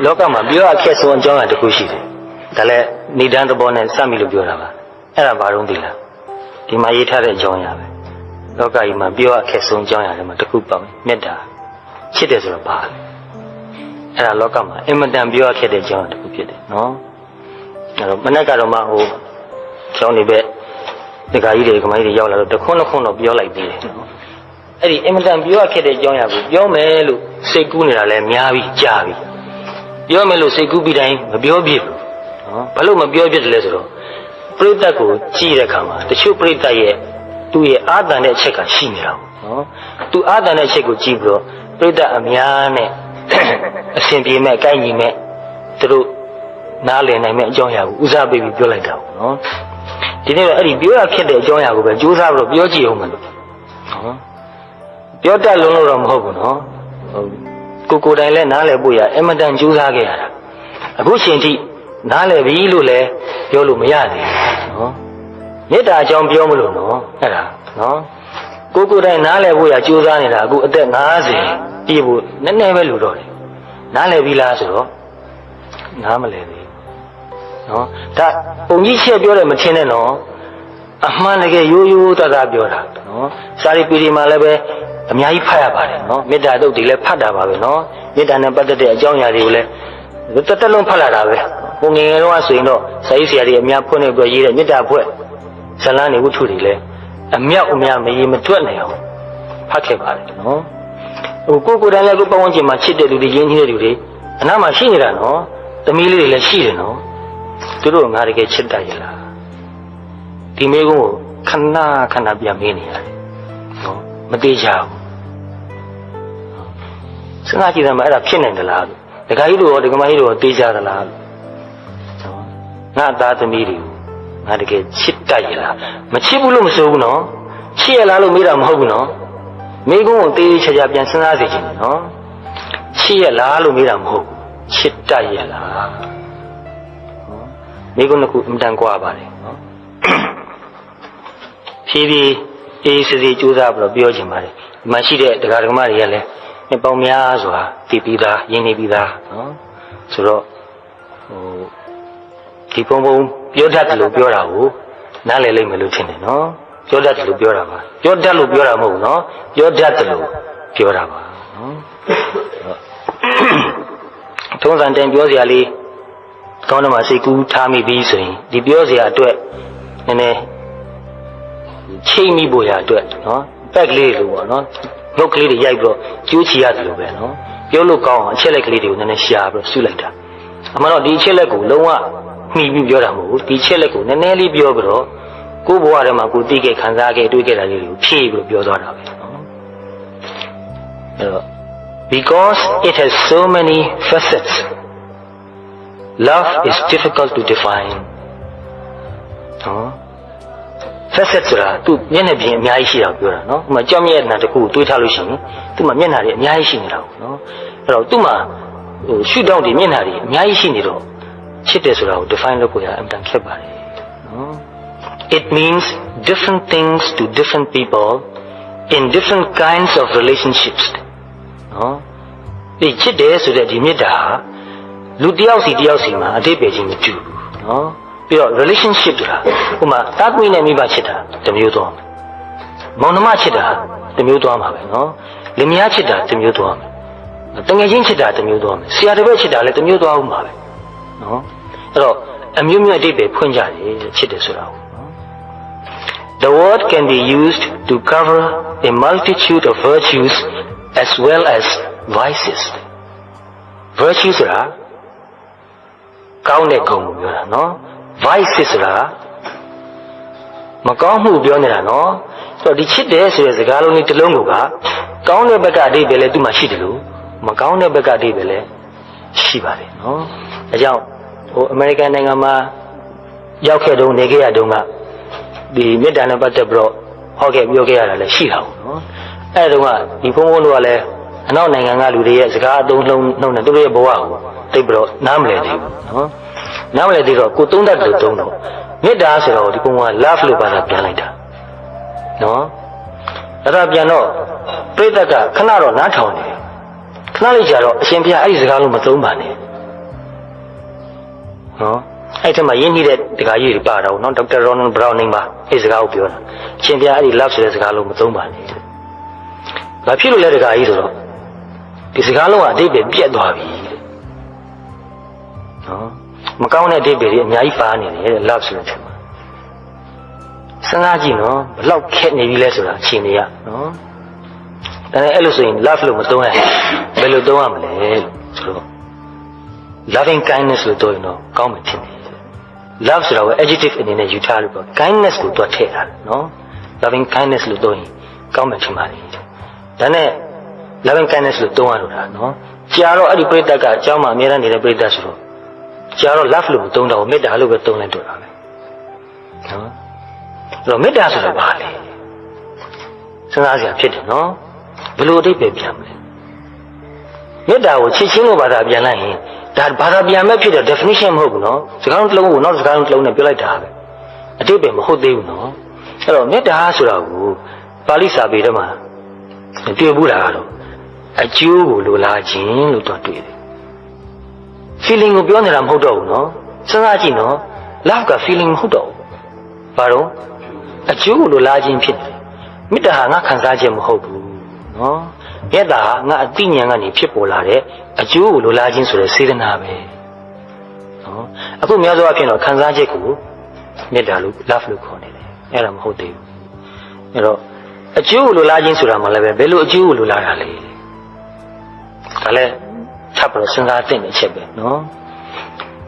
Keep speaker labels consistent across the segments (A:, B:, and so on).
A: လောကမှာပြောရခက်ဆုံးအကြောင်းအရာတစ်ခုရှိတယ်ဒါလည်းနေတန်းသဘောနဲ့စမိလို့ပြောတာပါအဲ့ဒါဘာလို့သိလားဒီမှာရေးထားတဲ့အကြောင်းအရာပဲလောကကြီးမှာပြောရခက်ဆုံးအကြောင်းအရာတွေမှာတစ်ခုပါမယ်မေတ္တာချစ်တယ်ဆိုတော့ဘာလဲအဲ့ဒါလောကမှာအင်မတန်ပြောရခက်တဲ့အကြောင်းအရာတစ်ခုဖြစ်တယ်နော်အဲ့တော့မနေ့ကတော့မှကျောင်းနေပဲဒကာကြီးတွေကမကြီးတွေရောက်လာတော့တခွန်းတော့ပြောလိုက်သေးတယ်အဲ့ဒီအင်မတန်ပြောရခက်တဲ့အကြောင်းအရာကိုပြောမယ်လို့စိတ်ကူးနေတာလည်းများပြီးကြားပြီပြောမယ်လို့စိတ်ကူးပြီးတိုင်းမပြောပြဘူးနော်ဘာလို့မပြောပြတယ်လဲဆိုတော့ပရိသတ်ကိုကြည့်တဲ့အခါမှာတချို့ပရိသတ်ရဲ့သူ့ရဲ့အာသန်တဲ့အချက်ကရှိနေတာနော်သူအာသန်တဲ့အချက်ကိုကြည့်ပြီးတော့ပရိသတ်အများနဲ့အစဉ်ပြေမဲ့ကိုက်ညီမဲ့သူတို့နားလည်နိုင်မဲ့အကြောင်းအရာကိုဦးစားပေးပြီးပြောလိုက်တာနော်ဒီနေ့တော့အဲ့ဒီပြောရဖြစ်တဲ့အကြောင်းအရာကိုပဲကြိုးစားပြီးတော့ပြောကြည့်အောင်မလို့နော်ပြောတတ်လုံးလို့တော့မဟုတ်ဘူးနော်ကိုယ်တိုင်လည်းနားလည်ဖို့ရအမတန်ကြိုးစားခဲ့ရတာအခုချိန်ထိနားလည်ပြီလို့လည်းပြောလို့မရသေးဘူးနော်မေတ္တာအကြောင်းပြောမလို့နော်အဲ့ဒါနော်ကိုယ်တိုင်နားလည်ဖို့ရကြိုးစားနေတာအခုအသက်50ပြည့်ဖို့နည်းနည်းပဲလိုတော့တယ်နားလည်ပြီလားဆိုတော့နားမလည်သေးဘူးနော်ဒါပုံကြီးချက်ပြောတယ်မထင်နဲ့နော်အမှန်တကယ်ရိုးရိုးသားသားပြောတာနော်စာရီပီဒီမှာလည်းပဲအများကြီးဖတ်ရပါတယ်နော်မေတ္တာတုတ်တွေလည်းဖတ်တာပါပဲနော်မေတ္တာနဲ့ပတ်သက်တဲ့အကြောင်းအရာတွေကိုလည်းတက်လုံးဖတ်လာတာပဲဟိုငယ်ငယ်တော့ဆိုရင်တော့စာရေးဆရာတွေအများဖွင့်နေပြီးရေးတဲ့မေတ္တာဖွဲ့ဇလန်းတွေဝတ္ထုတွေလည်းအမြောက်အများမရေမတွက်နိုင်အောင်ဖတ်ခဲ့ပါတယ်နော်ဟိုကိုယ်တိုင်လည်းကိုယ်ပတ်ဝန်းကျင်မှာချစ်တဲ့လူတွေရင်းနှီးတဲ့လူတွေအနားမှာရှိနေတာနော်သမီးလေးတွေလည်းရှိတယ်နော်သူတို့ငါတကယ်ချစ်တတ်ရလားဒီမိကုန်းကိုခဏပြန်မေးနေရတယ်နော်မသေးချဘူးစဉ်းစားကြည့်တယ်မှာအဲ့ဒါဖြစ်နိုင်တယ်လားဒကာကြီးတို့ရောဒကာမကြီးတို့ရောသေးချသလားငါသားသမီးတွေကိုငါတကယ်ချစ်တတ်ရလားမချစ်ဘူးလို့မဆိုဘူးနော်ချစ်ရလားလို့မေးတာမဟုတ်ဘူးနော်မိကုန်းကိုသေးချာပြန်စဉ်းစားစေချင်တယ်နော်ချစ်ရလားလို့မေးတာမဟုတ်ဘူးချစ်တတ်ရလားမိကုန်းကအမှန်တန်ကြွားပါတယ်နော်ဖြည်းဖြည်းအေးစေကြိုးစားပြီးတော့ပြောချင်ပါတယ်ဒီမှာရှိတဲ့ဒကာဒကမတွေကလည်းနှစ်ပေါင်းများစွာတည်ပြီးသားရင်းနေပြီးသားနော်ဆိုတော့ဒီပုံပြောတတ်တယ်လို့ပြောတာကိုနားလည်လိမ့်မယ်လို့ထင်တယ်နော်ပြောတတ်တယ်လို့ပြောတာပါပြောတတ်လို့ပြောတာမဟုတ်ဘူးနော်ပြောတတ်တယ်လို့ပြောတာပါနော်ထုံးစံတင်ပြောစရာလေးကောင်းတယ်မှာစိတ်ကူးထားမိပြီးဆိုရင်ဒီပြောစရာအတွက်နည်းနည်းချိန်မိဖို့ရအတွက်နော်ပက်ကလေးလို့ပေါ့နော်နှုတ်ကလေးတွေရိုက်ပြီးတော့ကျိုးချီရတယ်လို့ပဲနော်ပြောလို့ကောင်းအောင်အချက်လက်ကလေးတွေကိုနည်းနည်းရှာပြီးတော့စုလိုက်တာအမှန်တော့ဒီအချက်လက်ကိုလုံးဝမှီပြီးပြောတာမဟုတ်ဘူးဒီအချက်လက်ကိုနည်းနည်းလေးပြောပြီးတော့ကိုယ့်ဘဝထဲမှာကိုယ်သိခဲ့ခံစားခဲ့တွေ့ခဲ့တာလေးတွေကိုဖြည့်ပြီးတော့ပြောသွားတာပဲနော်အဲ့တော့ because it has so many facets love is difficult to define နော်facet ဆိုတာသူမျက်နှာပြင်အများကြီးရှိတာပြောတာနော်ဥပမာကြောက်မျက်နှာတစ်ခုတွေးထားလို့ရှိရင်သူ့မှာမျက်နှာတွေအများကြီးရှိနေတာပေါ့နော်အဲ့တော့သူ့မှာရှုထောင့်တွေမျက်နှာတွေအများကြီးရှိနေတော့ချစ်တယ်ဆိုတာကို define လုပ်ဖို့ရအမှန်တန်ခက်ပါတယ်နော် it means different things to different people in different kinds of relationships နော်ဒီချစ်တယ်ဆိုတဲ့ဒီမေတ္တာလူတစ်ယောက်စီမှာအတိတ်ပဲချင်းမတူဘူးနော်ပြီးတော့ relationship ဆိုတာဥပမာတာသမီးနဲ့မိဘချစ်တာတစ်မျိုးသွားမယ်မောင်နှမချစ်တာတစ်မျိုးသွားမှာပဲနော်လင်မယားချစ်တာတစ်မျိုးသွားမယ်တငယ်ချင်းချစ်တာတစ်မျိုးသွားမယ်ဆရာတစ်ပည့်ချစ်တာလည်းတစ်မျိုးသွားဦးမှာပဲနော်အဲ့တော့အမျိုးမျိုးအတိတ်ပဲဖွင့်ကြတယ်ချစ်တယ်ဆိုတာကိုနော် The word can be used to cover a multitude of virtues as well as vices virtues ဆိုတာကောင်းတဲ့ဂုဏ်ကိုပြောတာနော်vices ဆိုတာမကောင်းမှုပြောနေတာနော်ဆိုတော့ဒီချစ်တယ်ဆိုတဲ့စကားလုံးလေးတစ်လုံးကိုကကောင်းတဲ့ဘက်ကအဓိပ္ပာယ်လည်းသူ့မှာရှိတယ်လို့မကောင်းတဲ့ဘက်ကအဓိပ္ပာယ်လည်းရှိပါတယ်နော်ဒါကြောင့်အမေရိကန်နိုင်ငံမှာရောက်ခဲ့တုန်းနေခဲ့ရတုန်းကဒီမေတ္တာနဲ့ပတ်သက်ပြီးတော့ဟောခဲ့ပြောခဲ့ရတာလည်းရှိတာပေါ့နော်အဲ့တုန်းကဒီဘုန်းဘုန်းတို့ကလည်းအနောက်နိုင်ငံကလူတွေရဲ့စကားအသုံးနှုန်းနဲ့သူတို့ရဲ့ဘဝကိုသိပြီးတော့နားမလည်သေးဘူးနော်နားမလည်သေးတော့ကိုသုံးတတ်တယ်သုံးတော့မေတ္တာဆိုတော့ဒီပုံက love လို့ပါတာပြန်လိုက်တာနော်ဒါပြန်တော့ပြိဿကခဏတော့နားထောင်နေခဏလေးကြာတော့အရှင်ဘုရားအဲ့ဒီစကားလုံးမသုံးပါနဲ့ နော်အဲ့ထက်မှရင်းနှီးတဲ့တခါကြီးတွေပါတော့နော်ဒေါက်တာရောနန်ဘရောင်းနင်းပါအဲ့စကားကိုပြောတာရှင်ပြအဲ့ဒီ love ဆိုတဲ့စကားလုံးမသုံးပါနဲ့ဘာဖြစ်လို့လဲတခါကြီးဆိုတော့ဒီစကားလုံးကအတိတ်ပဲပြက်သွားပြီနော်မကောင်းတဲ့အတိတ်ပဲတွေအများကြီးပါနေတယ်တဲ့ love ဆိုတဲ့ထက်မှာစဉ်းစားကြည့်နော်ဘလောက်ခက်နေပြီလဲဆိုတာအချိန်တွေကနော်ဒါနဲ့အဲ့လိုဆိုရင် love လို့မသုံးရဘယ်လိုသုံးရမလဲဆိုတော့ loving kindness လို့သုံးရင်တော့ကောင်းမှဖြစ်တယ် love ဆိုတာကို adjective အနေနဲ့ယူထားလို့ပေါ့ kindness ကိုတွက်ထည့်တာနော် loving kindness လို့သုံးရင်ကောင်းမှဖြစ်ပါလေဒါနဲ့ loving kindness လို့သုံးရလို့တာနော်ကြာတော့အဲ့ဒီပရိသတ်ကအเจ้าမှာအများအားနေတဲ့ပရိသတ်ဆိုတော့ကြာတော့ love လို့မသုံးတော့မေတ္တာလို့ပဲသုံးလိုက်တော့တာပဲနော်အဲ့တော့မေတ္တာဆိုတာဘာလဲစဉ်းစားစရာဖြစ်တယ်နော်ဘယ်လိုအဓိပ္ပာယ်ပြန်မလဲမေတ္တာကိုချစ်ချင်းလို့ဘာသာပြန်လိုက်ရင်ဒါဘာသာပြန်မဲ့ဖြစ်တဲ့ definition မဟုတ်ဘူးနော်စကားလုံးတစ်လုံးကိုနောက်စကားလုံးတစ်လုံးနဲ့ပြောလိုက်တာပဲအဓိပ္ပာယ်မဟုတ်သေးဘူးနော်အဲ့တော့မေတ္တာဆိုတာကိုပါဠိစာပေထဲမှာတွေ့ဘူးလားတော့အကျိုးကိုလိုလားခြင်းလို့တော့တွေ့တယ် feeling ကိုပြောနေတာမဟုတ်တော့ဘူးနော်စဉ်းစားကြည့်နော် love က feeling မဟုတ်တော့ဘူးဘာလို့အကျိုးကိုလိုလားခြင်းဖြစ်တယ်မေတ္တာဟာငါခံစားခြင်းမဟုတ်ဘူးနော်မေတ္တာဟာငါအသိဉာဏ်ကနေဖြစ်ပေါ်လာတဲ့အကျိုးကိုလိုလားခြင်းဆိုတဲ့စေတနာပဲနော်အခုများသောအားဖြင့်တော့ခံစားချက်ကိုမေတ္တာလို့ love လို့ခေါ်နေတယ်အဲ့ဒါမဟုတ်သေးဘူးအဲ့တော့အကျိုးကိုလိုလားခြင်းဆိုတာမှလည်းပဲဘယ်လိုအကျိုးကိုလိုလားတာလဲဒါလည်းထပ်ပြီးစဉ်းစားသင့်တဲ့အချက်ပဲနော်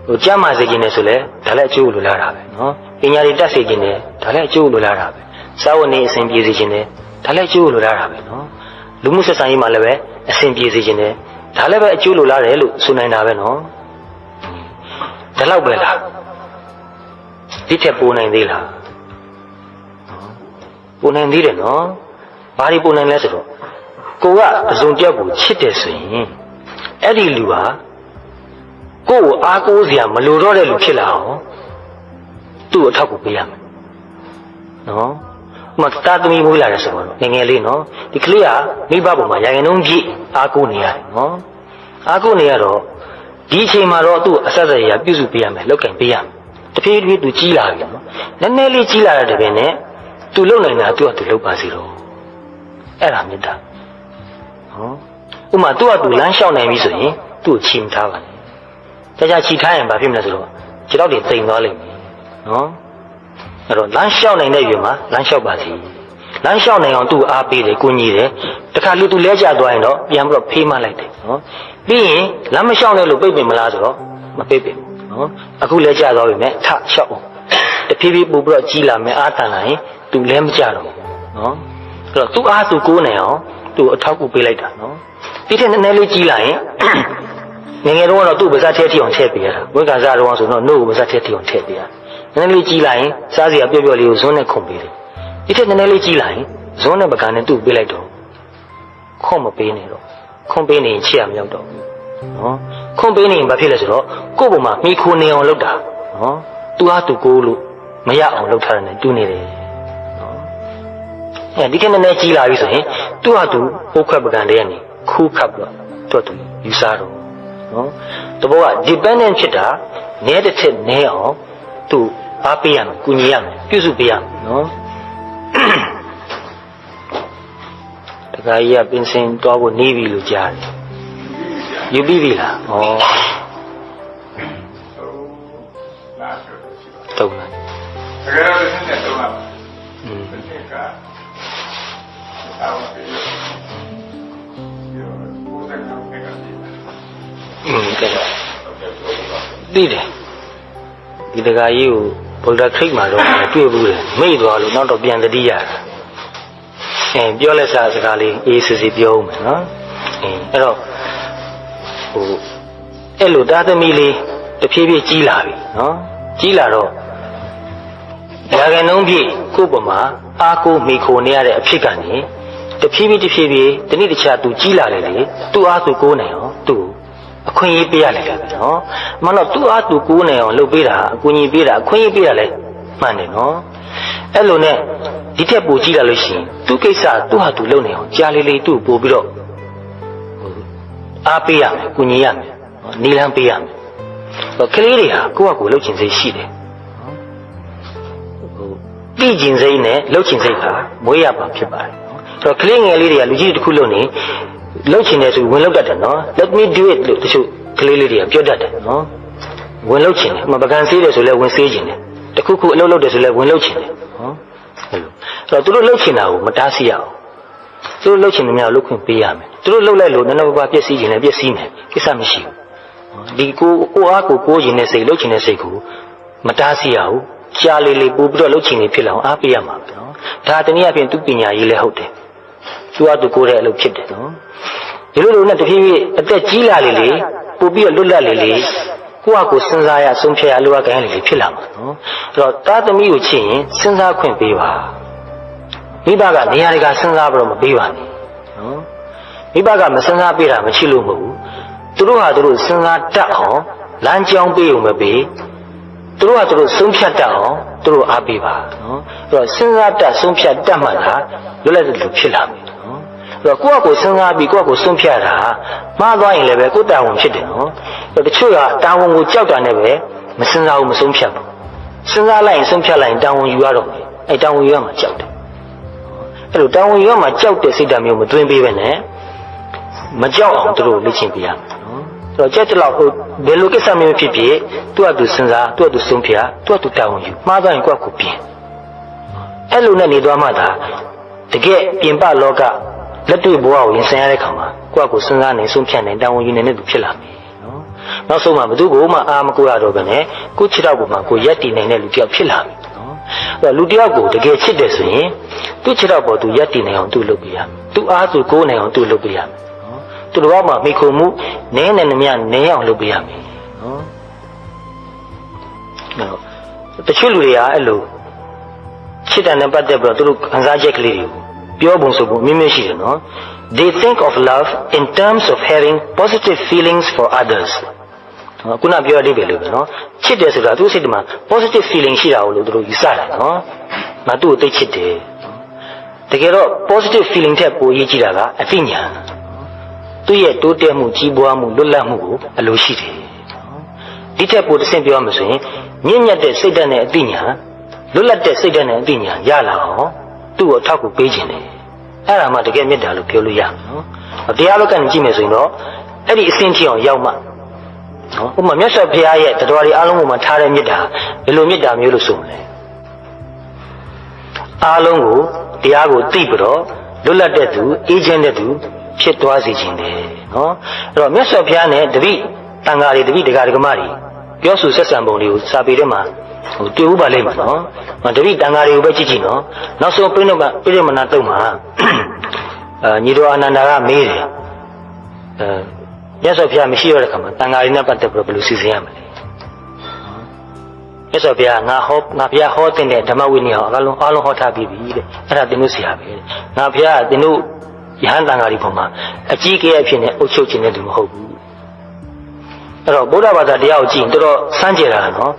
A: ဟိုကြမ်းမာစေခြင်းနဲ့ဆိုလဲဒါလည်းအကျိုးကိုလိုလားတာပဲနော်ပညာတွေတတ်စေခြင်းနဲ့ဒါလည်းအကျိုးကိုလိုလားတာပဲစာဝတ်နေအဆင်ပြေစေခြင်းနဲ့ဒါလည်းအကျိုးကိုလိုလားတာပဲနော်လူမှုဆက်ဆံရေးမှာလည်းပဲအဆင်ပြေစေခြင်းနဲ့ဒါလည်းပဲအကျိုးလိုလားတယ်လို့ဆိုနိုင်တာပဲနော်ဒါတော့ပဲလားဒီထက်ပိုနိုင်သေးလားပိုနိုင်သေးတယ်နော်ဘာတွေပိုနိုင်လဲဆိုတော့ကိုကအစုံတယောက်ကိုချစ်တယ်ဆိုရင်အဲ့ဒီလူဟာကိုယ့်ကိုအားကိုးစရာမလိုတော့တဲ့လူဖြစ်လာအောင်သူ့အထောက်ကိုပေးရမယ်နော်မတာသမီးမွေးလာတယ်ဆိုတော့ငယ်ငယ်လေးနော်ဒီကလေးကမိဘပေါ်မှာရရင်နှုံးကြည့်အားကိုးနေရတယ်နော်အားကိုးနေရတော့ဒီအချိန်မှာတော့သူ့အဆက်ဆက်ရပြုစုပေးရမယ်လောက်ကင်ပေးရမယ်တဖြည်းဖြည်းသူကြီးလာပြီနော်နည်းနည်းလေးကြီးလာတဲ့တပင်နဲ့သူလုံနိုင်တာသူ့အတူလုပ်ပါစီတော့အဲ့ဒါမေတ္တာနော်ဥမာသူ့အတူလမ်းလျှောက်နိုင်ပြီဆိုရင်သူ့ကိုချီမထားပါနဲ့ကြာချီထားရင်ဘာဖြစ်မလဲဆိုတော့ခြေထောက်တွေတိမ်သွားလိမ့်မယ်နော်အဲ့တော့လမ်းလျှောက်နိုင်တဲ့ရွယ်မှာလမ်းလျှောက်ပါစီလမ်းလျှောက်နိုင်အောင်သူ့အားပေးတယ်ကိုညီတယ်တခါလူသူလဲကျသွားရင်တော့ပြန်ပြီးတော့ဖေးမလိုက်တယ်နော်ပြီးရင်လမ်းမလျှောက်နဲ့လို့ပိတ်ပင်မလားဆိုတော့မပိတ်ပင်နော်အခုလဲကျသွားပြီမဲ့ထလျှောက်အောင်တဖြည်းဖြည်းပို့ပြီးတော့ကြီးလာမယ်အားတန်လာရင်သူလဲမကြတော့ဘူးနော်အဲ့တော့သူ့အားသူကိုးနိုင်အောင်သူ့အထောက်ကူပေးလိုက်တာနော်ဒီထက်နည်းနည်းလေးကြီးလာရင်ငယ်ငယ်တော့သူ့ပါးစပ်ထဲထိအောင်ထည့်ပေးရတာဝိက္ခာစားတော့ဆိုတော့နှုတ်ကိုပါးစပ်ထဲထိအောင်ထည့်ပေးရနည်းနည်းလေးကြီးလာရင်စားစရာပြော့ပြော့လေးကိုဇွန်းနဲ့ခုန်ပေးတယ်ဒီထက်နည်းနည်းလေးကြီးလာရင်ဇွန်းနဲ့ပကံနဲ့သူ့ပေးလိုက်တော့ခွန်မပေးနဲ့တော့ခွန်ပေးနေရင်ချစ်ရမရောက်တော့ဘူးနော်ခွန်ပေးနေရင်ဘာဖြစ်လဲဆိုတော့ကိုယ့်ဘုံမှာမိခိုနေအောင်လုပ်တာနော်သူအားသူကိုလို့မရအောင်လုပ်ထားတယ်နဲ့တူးနေတယ်နော်အဲဒီကနေ့ကြီးလာပြီဆိုရင်သူ့ဟာသူဟိုးခွက်ပကံတည်းကနေခူးခပ်ပြီးတော့သူယူစားတော့နော်တဘောက dependent ဖြစ်တာနည်းတစ်ထက်နည်းအောင်သူအားပေးရမယ်ကူညီရမယ်ပြုစုပေးရမယ်နော်တခါကြီးကပင်စင်သွားဖို့နေပြီလို့ကြားတယ်ယူပြီးပြီလားဩတုံးလားတကယ်တော့တစ်ချက်တုံးလားတစ်ချက်ကတောင်းပြီးကဲသိတယ်ဒီတခါကြီးကိုဗုဒ္ဓခိတ်မှာတော့တွေ့ဘူးတယ်မိတ်သွားလို့နောက်တော့ပြန်တတိရတာပြောလက်စားစကားလေးအေးစစ်စစ်ပြောဦးမယ်နော်အဲ့တော့ဟိုအဲ့လိုသားသမီးလေးတဖြည်းဖြည်းကြီးလာပြီနော်ကြီးလာတော့ရာဂနှုံးပြည့်ကိုယ့်ပေါ်မှာအားကိုးမိခိုနေရတဲ့အဖြစ်ကနေတဖြည်းဖြည်းတနေ့တခြားသူကြီးလာတယ်လေသူ့အားသူကိုးနိုင်အောင်သူ့အခွင့်အရေးပေးရလိုက်တာပဲနော်မှန်တော့သူ့အားသူကိုးနိုင်အောင်လုပ်ပေးတာအကူအညီပေးတာအခွင့်အရေးပေးတာလည်းမှန်တယ်နော်အဲ့လိုနဲ့ဒီထက်ပိုကြီးလာလို့ရှိရင်သူ့ကိစ္စသူ့ဟာသူလုပ်နေအောင်ကြားလေးလေးသူ့ပို့ပြီးတော့အားပေးရမယ်ကူညီရမယ်နီလန်းပေးရမယ် ကလေးတွေဟာကိုယ့်အကူလှုပ်ချင်စိတ်ရှိတယ်သိကျင်စိတ်နဲ့လှုပ်ချင်စိတ်ကမွေးရပါဖြစ်ပါတယ်အဲ့တော့ကလေးငယ်လေးတွေကလူကြီးတစ်ခုလုံးနေလှုပ်ချင်တယ်ဆိုဝင်လှုပ်တတ်တယ်နော် let me do it လို့တချို့ကလေးလေးတွေကပြောတတ်တယ်နော်ဝင်လှုပ်ချင်တယ်ပကံဆေးတယ်ဆိုလဲဝင်ဆေးချင်တယ်တခုခုအလုပ်လုပ်တယ်ဆိုလဲဝင်လှုပ်ချင်တယ်နော်အဲ့လိုသူတို့လှုပ်ချင်တာကိုမတားဆီးရအောင်သူတို့လှုပ်ချင်တယ်များလှုပ်ခွင့်ပေးရမယ်သူတို့လှုပ်လိုက်လို့နည်းနည်းပါးပါးပြည့်စည်ချင်တယ်ပြည့်စည်မယ်ကိစ္စမရှိဘူးဒီကိုအားကိုကိုးချင်တဲ့စိတ်လှုပ်ချင်တဲ့စိတ်ကိုမတားဆီးရဘူးရှားလေးလေးပို့ပြီးတော့လှုပ်ချင်နေဖြစ်လာအောင်အားပေးရမှာပဲနော်ဒါတနည်းအားဖြင့်သူပညာရေးလည်းဟုတ်တယ်သူကသူကိုယ်တဲ့အလုပ်ဖြစ်တယ်နော်ဒီလိုလိုနဲ့တဖြည်းဖြည်းအသက်ကြီးလာလေလေပို့ပြီးတော့လွတ်လပ်လေလေကိုယ့်အကိုစဉ်းစားရဆုံးဖြတ်ရလိုအပ်ကြရင်လေဖြစ်လာမှာနော်အဲ့တော့တာသမီးကိုချစ်ရင်စဉ်းစားခွင့်ပေးပါမိဘကနေရာတွေကစဉ်းစားပြီးတော့မပေးပါနဲ့နော်မိဘကမစဉ်းစားပေးတာမချစ်လို့မဟုတ်ဘူးသူတို့ဟာသူတို့စဉ်းစားတတ်အောင်လမ်းကြောင်းပေးုံမပေးသူတို့ဟာသူတို့ဆုံးဖြတ်တတ်အောင်သူတို့အားပေးပါနော်အဲ့တော့စဉ်းစားတတ်ဆုံးဖြတ်တတ်မှသာလွတ်လပ်တဲ့လူဖြစ်လာမယ်နော်အဲ့တော့ကိုယ့်အကိုစဉ်းစားပြီးကိုယ့်အကိုဆုံးဖြတ်တာမှားသွားရင်လည်းပဲကိုယ်တာဝန်ဖြစ်တယ်နော်အဲ့တော့တချို့ကတာဝန်ကိုကြောက်တာနဲ့ပဲမစဉ်းစားဘူးမဆုံးဖြတ်ဘူးစဉ်းစားလိုက်ရင်ဆုံးဖြတ်လိုက်ရင်တာဝန်ယူရတော့မယ်အဲ့တာဝန်ယူရမှာကြောက်တယ်အဲ့လိုတာဝန်ယူရမှာကြောက်တဲ့စိတ်ဓာတ်မျိုးမသွင်းပေးပဲနဲ့မကြောက်အောင်သူတို့လေ့ကျင့်ပေးရမယ်နော်အဲ့တော့ကြက်တလောက်ဘယ်လိုကိစ္စမျိုးဖြစ်ဖြစ်သူ့အတူစဉ်းစားသူ့အတူဆုံးဖြတ်သူ့အတူတာဝန်ယူမှားသွားရင်ကိုယ့်ကိုပြင်အဲ့လိုနဲ့နေသွားမှသာတကယ်ပြင်ပလောကလက်တွေ့ဘဝကိုရင်ဆိုင်ရတဲ့ခါမှာကိုယ့်ကိုစဉ်းစားနေဆုံးဖြတ်နေတာဝန်ယူနေတဲ့သူဖြစ်လာမယ်နော်နောက်ဆုံးမှာဘယ်သူကိုမှအာမကိုရတော့ပဲနဲ့ကိုချစ်တော့ပုံမှာကိုရက်တည်နေတဲ့လူတစ်ယောက်ဖြစ်လာမယ်နော်အဲ့တော့လူတစ်ယောက်ကိုတကယ်ချစ်တယ်ဆိုရင်သူ့ချစ်တော့ပေါ်သူရက်တည်နေအောင်သူ့လုပ်ပေးရမယ်သူ့အားဆိုကိုးနေအောင်သူ့လုပ်ပေးရမယ်နော်သူတို့ကမှမိခုံမှုနည်းနေမြနည်းအောင်လုပ်ပေးရမယ်နော်တချို့လူတွေကအဲ့လိုချစ်တယ်နဲ့ပတ်သက်ပြီးတော့သူတို့ခံစားချက်ကလေးတွေကိုပြောပုံဆိုပုံအမြင်ရှိတယ်နော် they think of love in terms of having positive feelings for others ခုနပြောရတဲ့ပဲလို့ပဲနော်ချစ်တယ်ဆိုတာသူ့စိတ်ထဲမှာ positive feeling ရှိတာကိုလို့သူတို့ယူဆတယ်နော်ငါသူ့ကိုသိချစ်တယ်တကယ်တော့ positive feeling ထက်ပိုအရေးကြီးတာကအသိဉာဏ်သူ့ရဲ့တိုးတက်မှုကြီးပွားမှုလွတ်လပ်မှုကိုအလိုရှိတယ်ဒီထက်ပိုတစ်ဆင့်ပြောရမယ်ဆိုရင်မြင့်မြတ်တဲ့စိတ်ဓာတ်နဲ့အသိဉာဏ်လွတ်လပ်တဲ့စိတ်ဓာတ်နဲ့အသိဉာဏ်ရလာအောင်သူ့ကိုအထောက်အကူပေးခြင်းတယ်အဲ့ဒါမှတကယ်မေတ္တာလို့ပြောလို့ရမယ်နော်တရားလောကနေကြည့်မယ်ဆိုရင်တော့အဲ့ဒီအဆင့်ထိအောင်ရောက်မှနော်ဥပမာမြတ်စွာဘုရားရဲ့တရားတွေအားလုံးကိုမှထားတဲ့မေတ္တာဘယ်လိုမေတ္တာမျိုးလို့ဆိုမလဲအားလုံးကိုတရားကိုသိပြီးတော့လွတ်လပ်တဲ့သူအေးချမ်းတဲ့သူဖြစ်သွားစေခြင်းတယ်နော်အဲ့တော့မြတ်စွာဘုရားနဲ့တပည့်တန်ဃာတွေတပည့်တရားဓမ္မတွေပြောဆိုဆက်ဆံပုံတွေကိုစာပေထဲမှာတွေ့ဥပါလိမ့်မယ်နော်တပည့်တန်ဃာတွေကိုပဲကြည့်ကြည့်နော်နောက်ဆုံးပြိဋိမနာတုံးမှာညီတော်အာနန္ဒာကမေးတယ်မြတ်စွာဘုရားမရှိရတဲ့ခါမှာတန်ဃာတွေနဲ့ပတ်သက်ပြီးဘယ်လိုစီစဉ်ရမလဲမြတ်စွာဘုရားငါဘုရားဟောတဲ့ဓမ္မဝိနည်းဟောအားလုံးဟောထားပြီးပြီတဲ့အဲ့ဒါသင်တို့ဆရာပဲငါဘုရားသင်တို့ယဟန်တန်ဃာတွေပေါ်မှာအကြီးကဲအဖြစ်နဲ့အုပ်ချုပ်ခြင်းတဲ့သူမဟုတ်ဘူးအဲ့တော့ဗုဒ္ဓဘာသာတရားကိုကြည့်ရင်တော်တော်စမ်းကြယ်တာနော်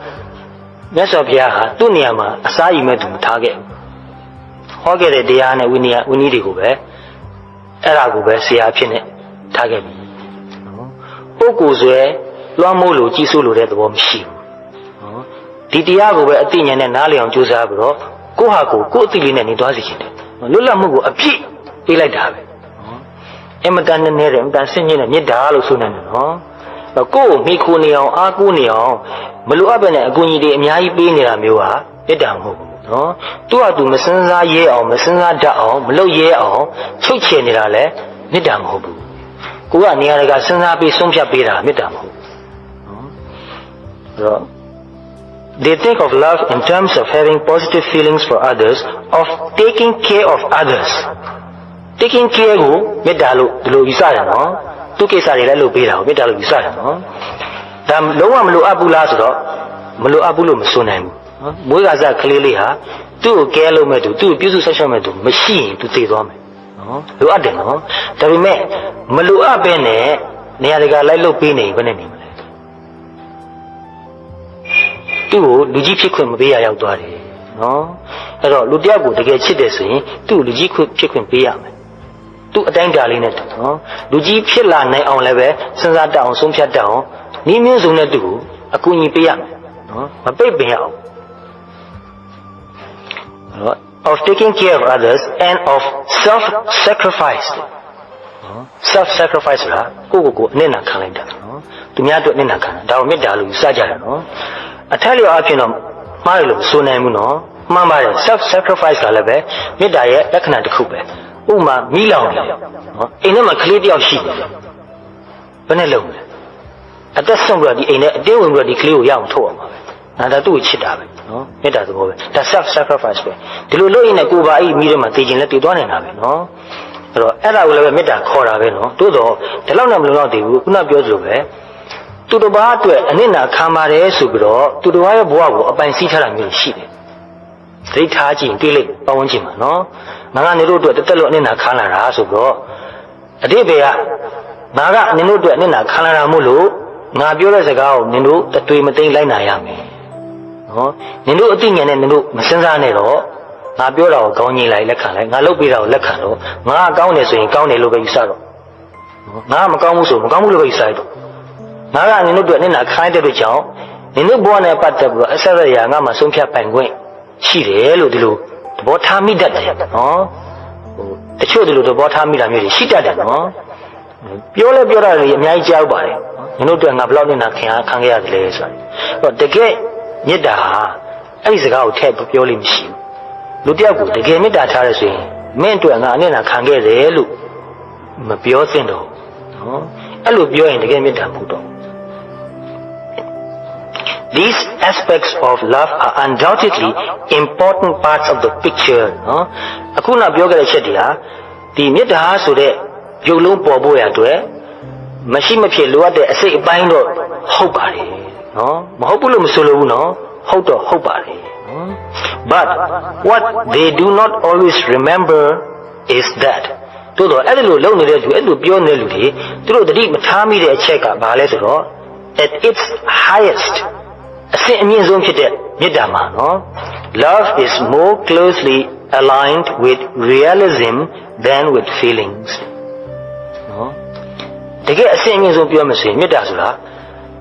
A: မြတ်စွာဘုရားဟာသူ့နေရာမှာအစာရည်မဲ့သူမထားခဲ့ဘူးဟောခဲ့တဲ့တရားနဲ့ဝိနည်းတွေကိုပဲအဲ့ဒါကိုပဲဆရာအဖြစ်နဲ့ထားခဲ့ပြီနော်ပုဂ္ဂိုလ်ဆွဲလွှမ်းမိုးလို့ကြီးစိုးလို့တဲ့သဘောမရှိဘူးနော်ဒီတရားကိုပဲအသိဉာဏ်နဲ့နားလည်အောင်ကြိုးစားပြီးတော့ကိုယ့်ဟာကိုယ်အသိလေးနဲ့နေသွားစေချင်တယ်လွတ်လပ်မှုကိုအပြည့်ပေးလိုက်တာပဲနော်အမတန်နဲ့တဲ့အမတန်ဆင့်မြင့်တဲ့မေတ္တာလို့ဆိုနေတယ်နော်ကိုယ်မိခိုးနေအောင်အားကိုးနေအောင်မလိုအပ်ပဲနဲ့အကူအညီတွေအများကြီးပေးနေတာမျိုးဟာမေတ္တာမဟုတ်ဘူးနော်သူ့ဟာသူမစင်းစားရဲအောင်မစင်းစားတတ်အောင်မလုပ်ရဲအောင်ချုပ်ချယ်နေတာလည်းမေတ္တာမဟုတ်ဘူးကိုကနေရာတွေကစဉ်းစားပြီးဆုံးဖြတ်ပေးတာမေတ္တာမဟုတ်ဘူးနော် they think of love in terms of having positive feelings for others of taking care of others taking care ကိုမေတ္တာလို့ဒီလိုယူဆတယ်နော်သူကိစ္စတွေလည်းလုပ်ပေးတာကိုမေတ္တာလို့ယူဆတယ်နော်ဒါလုံးဝမလိုအပ်ဘူးလားဆိုတော့မလိုအပ်ဘူးလို့မဆိုနိုင်ဘူးနော်မွေးကစားကလေးလေးဟာသူ့ကိုကဲလို့မဲ့သူ့ကိုပြုစုဆက်ရှောက်မဲ့သူမရှိရင်သူသေသွားမယ်နော်လိုအပ်တယ်နော်ဒါပေမဲ့မလိုအပ်ပဲနဲ့နေရာတကာလိုက်လုပ်ပေးနေဘယ်နဲ့နေမလဲသူ့ကိုလူကြီးဖြစ်ခွင့်မပေးရရောက်သွားတယ်နော်အဲ့တော့လူတယောက်ကိုတကယ်ချစ်တယ်ဆိုရင်သူ့ကိုလူကြီးဖြစ်ခွင့်ပေးရမယ်သူ့အတိုင်းတာလေးနဲ့နော်လူကြီးဖြစ်လာနိုင်အောင်လည်းပဲစဉ်းစားတတ်အောင်ဆုံးဖြတ်တတ်အောင်နည်းမျိုးစုံနဲ့သူ့ကို အကူအညီပေးရမယ်နော်မပိတ်ပင်ရအောင်နော် of taking care of others and of self sacrifice နော် self sacrifice ဆိုတာကိုအနစ်နာခံလိုက်တာနော်သူများအတွက်အနစ်နာခံတာဒါကိုမေတ္တာလို့ယူဆကြတယ်နော်အထက်လျော်အဖြစ်တော့မှားတယ်လို့မဆိုနိုင်ဘူးနော်မှန်ပါတယ် self sacrifice ကလည်းပဲမေတ္တာရဲ့လက္ခဏာတစ်ခုပဲဥပမာမိလောင်တယ်နော်အိမ်ထဲမှာကလေးတစ်ယောက်ရှိတယ်ဘယ်နဲ့လုံးလဲအသက်ဆုံးပြီးတော့ဒီအိမ်ထဲအတင်းဝင်ပြီးတော့ဒီကလေးကိုရအောင်ထုတ်အောင်ပါပဲဒါသူ့ကိုချစ်တာပဲနော်မေတ္တာသဘောပဲဒါ self sacrifice ပဲဒီလိုလုပ်ရင်လည်းကိုယ်ပါအိမိထဲမှာတည်ခြင်းလည်းတည်သွားနေတာပဲနော်အဲ့တော့အဲ့ဒါကိုလည်းပဲမေတ္တာခေါ်တာပဲနော်သို့တော့ဒီလောက်နဲ့မလုံလောက်သေးဘူးခုနပြောသလိုပဲသူတစ်ပါးအတွက်အနစ်နာခံပါတယ်ဆိုပြီးတော့သူတစ်ပါးရဲ့ဘဝကိုအပိုင်စီးထားတာမျိုးရှိတယ်သတိထားကြည့်တွေ့လိုက်ပတ်ဝန်းကျင်မှာနော်ငါကနေတို့အတွက်တက်လို့အနစ်နာခံလာတာဆိုတော့အတိတ်ပဲကငါကနင်တို့အတွက်အနစ်နာခံလာတာမို့လို့ငါပြောတဲ့စကားကိုနင်တို့အတွေ့မသိလိုက်နာရမယ်နော်နင်တို့အသိဉာဏ်နဲ့နင်တို့မစင်စားနဲ့တော့ငါပြောတာကိုကောင်းကြီးလိုက်လက်ခံလိုက်ငါလုပ်ပေးတာကိုလက်ခံတော့ငါကောင်းတယ်ဆိုရင်ကောင်းတယ်လို့ပဲယူဆတော့ငါမကောင်းဘူးဆိုမကောင်းဘူးလို့ပဲယူဆရတော့ငါကနင်တို့အတွက်နင်နာခိုင်းတဲ့အတွက်ကြောင့်နင်တို့ဘဝနဲ့ပတ်သက်ပြီးတော့အဆက်အရာငါမှဆုံးဖြတ်ပိုင်ခွင့်ရှိတယ်လို့ဒီလိုသဘောထားမိတတ်တယ်နော်တချို့ဒီလိုသဘောထားမိတာမျိုးတွေရှိတတ်တယ်နော်ပြောလဲပြောတာတွေအများကြီးကြောက်ပါတယ်နင်တို့အတွက်ငါဘယ်လောက်နင်နာခံခဲ့ရတယ်လဲဆိုတော့တကယ်မေတ္တာဟာအဲ့ဒီစကားကိုထည့်ပြောလို့မရှိဘူးလူတယောက်ကိုတကယ်မေတ္တာထားရဆိုရင်မင်းအတွက်ငါအနစ်နာခံခဲ့တယ်လို့မပြောသင့်တော့နော်အဲ့လိုပြောရင်တကယ်မေတ္တာမဟုတ်တော့ These aspects of love are undoubtedly important parts of the picture နော်အခုနပြောခဲ့တဲ့ချက်တွေဟာဒီမေတ္တာဆိုတဲ့ရုပ်လုံးပေါ်ဖို့ရအတွက်မရှိမဖြစ်လိုအပ်တဲ့အစိတ်အပိုင်းတော့ဟုတ်ပါတယ်နော်မဟုတ်ဘူးလို့မဆိုလိုဘူးနော်ဟုတ်တော့ဟုတ်ပါတယ်နော် but what they do not always remember is that တို့တော့အဲ့လိုလုပ်နေတဲ့လူအဲ့လိုပြောနေတဲ့လူတွေသူတို့တတိမထားမိတဲ့အချက်ကဘာလဲဆိုတော့ at its highest အစစ်အမြင့်ဆုံးဖြစ်တဲ့မေတ္တာမှာနော် love is more closely aligned with realism than with feelings နော်တကယ်အစစ်အမြင့်ဆုံးပြောမှဆိုရင်မေတ္တာဆိုတာ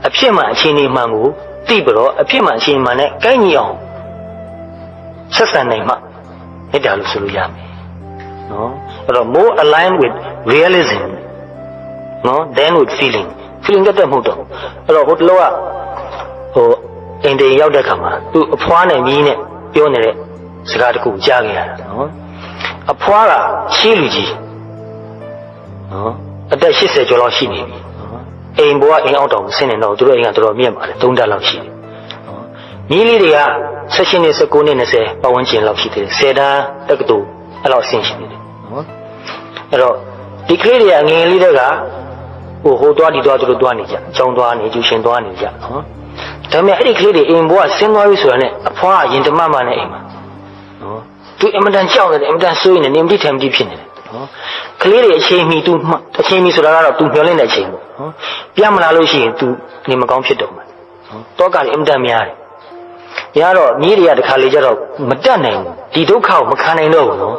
A: အဖြစ်မှအခြေအနေမှန်ကိုသိပြီးတော့အဖြစ်မှအခြေအနေမှန်နဲ့ကိုက်ညီအောင်ဆက်ဆံနိုင်မှမေတ္တာလို့ဆိုလို့ရမယ်နော်အဲ့တော့ more aligned with realism နော် than with feeling တဲ့မဟုတ်တော့အဲ့တော့ဟိုတလောကအင်ဒီရောက်တဲ့ခါမှာသူ့အဖွားနဲ့မြင်းနဲ့ပြောနေတဲ့စကားတခုကြားခဲ့ရတာနော်အဖွားကရှေးလူကြီးနော်အသက်80ကျော်လောက်ရှိနေပြီအိမ်ဘဝအိမ်အောက်တောင်ဆင်းနေတော့သူတို့အိမ်ကတော်တော်မြင့်ပါတယ်3တက်လောက်ရှိတယ်နော်မြင်းလေးတွေက16နှစ်19နှစ်20ပတ်ဝန်းကျင်လောက်ရှိတယ်10တန်းတက္ကသိုလ်အဲ့လောက်ဆင်းရှိနေတယ်နော်အဲ့တော့ဒီကလေးတွေကငယ်လေးတွေကဟိုသွားဒီသွားသူတို့သွားနေကြအကြောင်းသွားနေကျူရှင်သွားနေကြနော်ဒါပေမဲ့အဲ့ဒီကလေးတွေအိမ်ဘဝဆင်းသွားပြီဆိုတာနဲ့အဖွားအရင်တမမနဲ့အိမ်မှာနော်သူအင်မတန်ကြောက်နေတယ်အင်မတန်ဆိုးနေတယ်နေမတိထိုင်မတိဖြစ်နေတယ်နော်ကလေးတွေအချိန်မီသူအချိန်မီဆိုတာကတော့သူမျောလင့်တဲ့အချိန်ပေါ့နော်ပြမလာလို့ရှိရင်သူနေမကောင်းဖြစ်တော့မှာနော်တောကလည်းအင်မတန်များတယ်ရတော့မြည်တွေကတခါလေကြတော့မတက်နိုင်ဘူးဒီဒုက္ခကိုမခံနိုင်တော့ဘူးနော်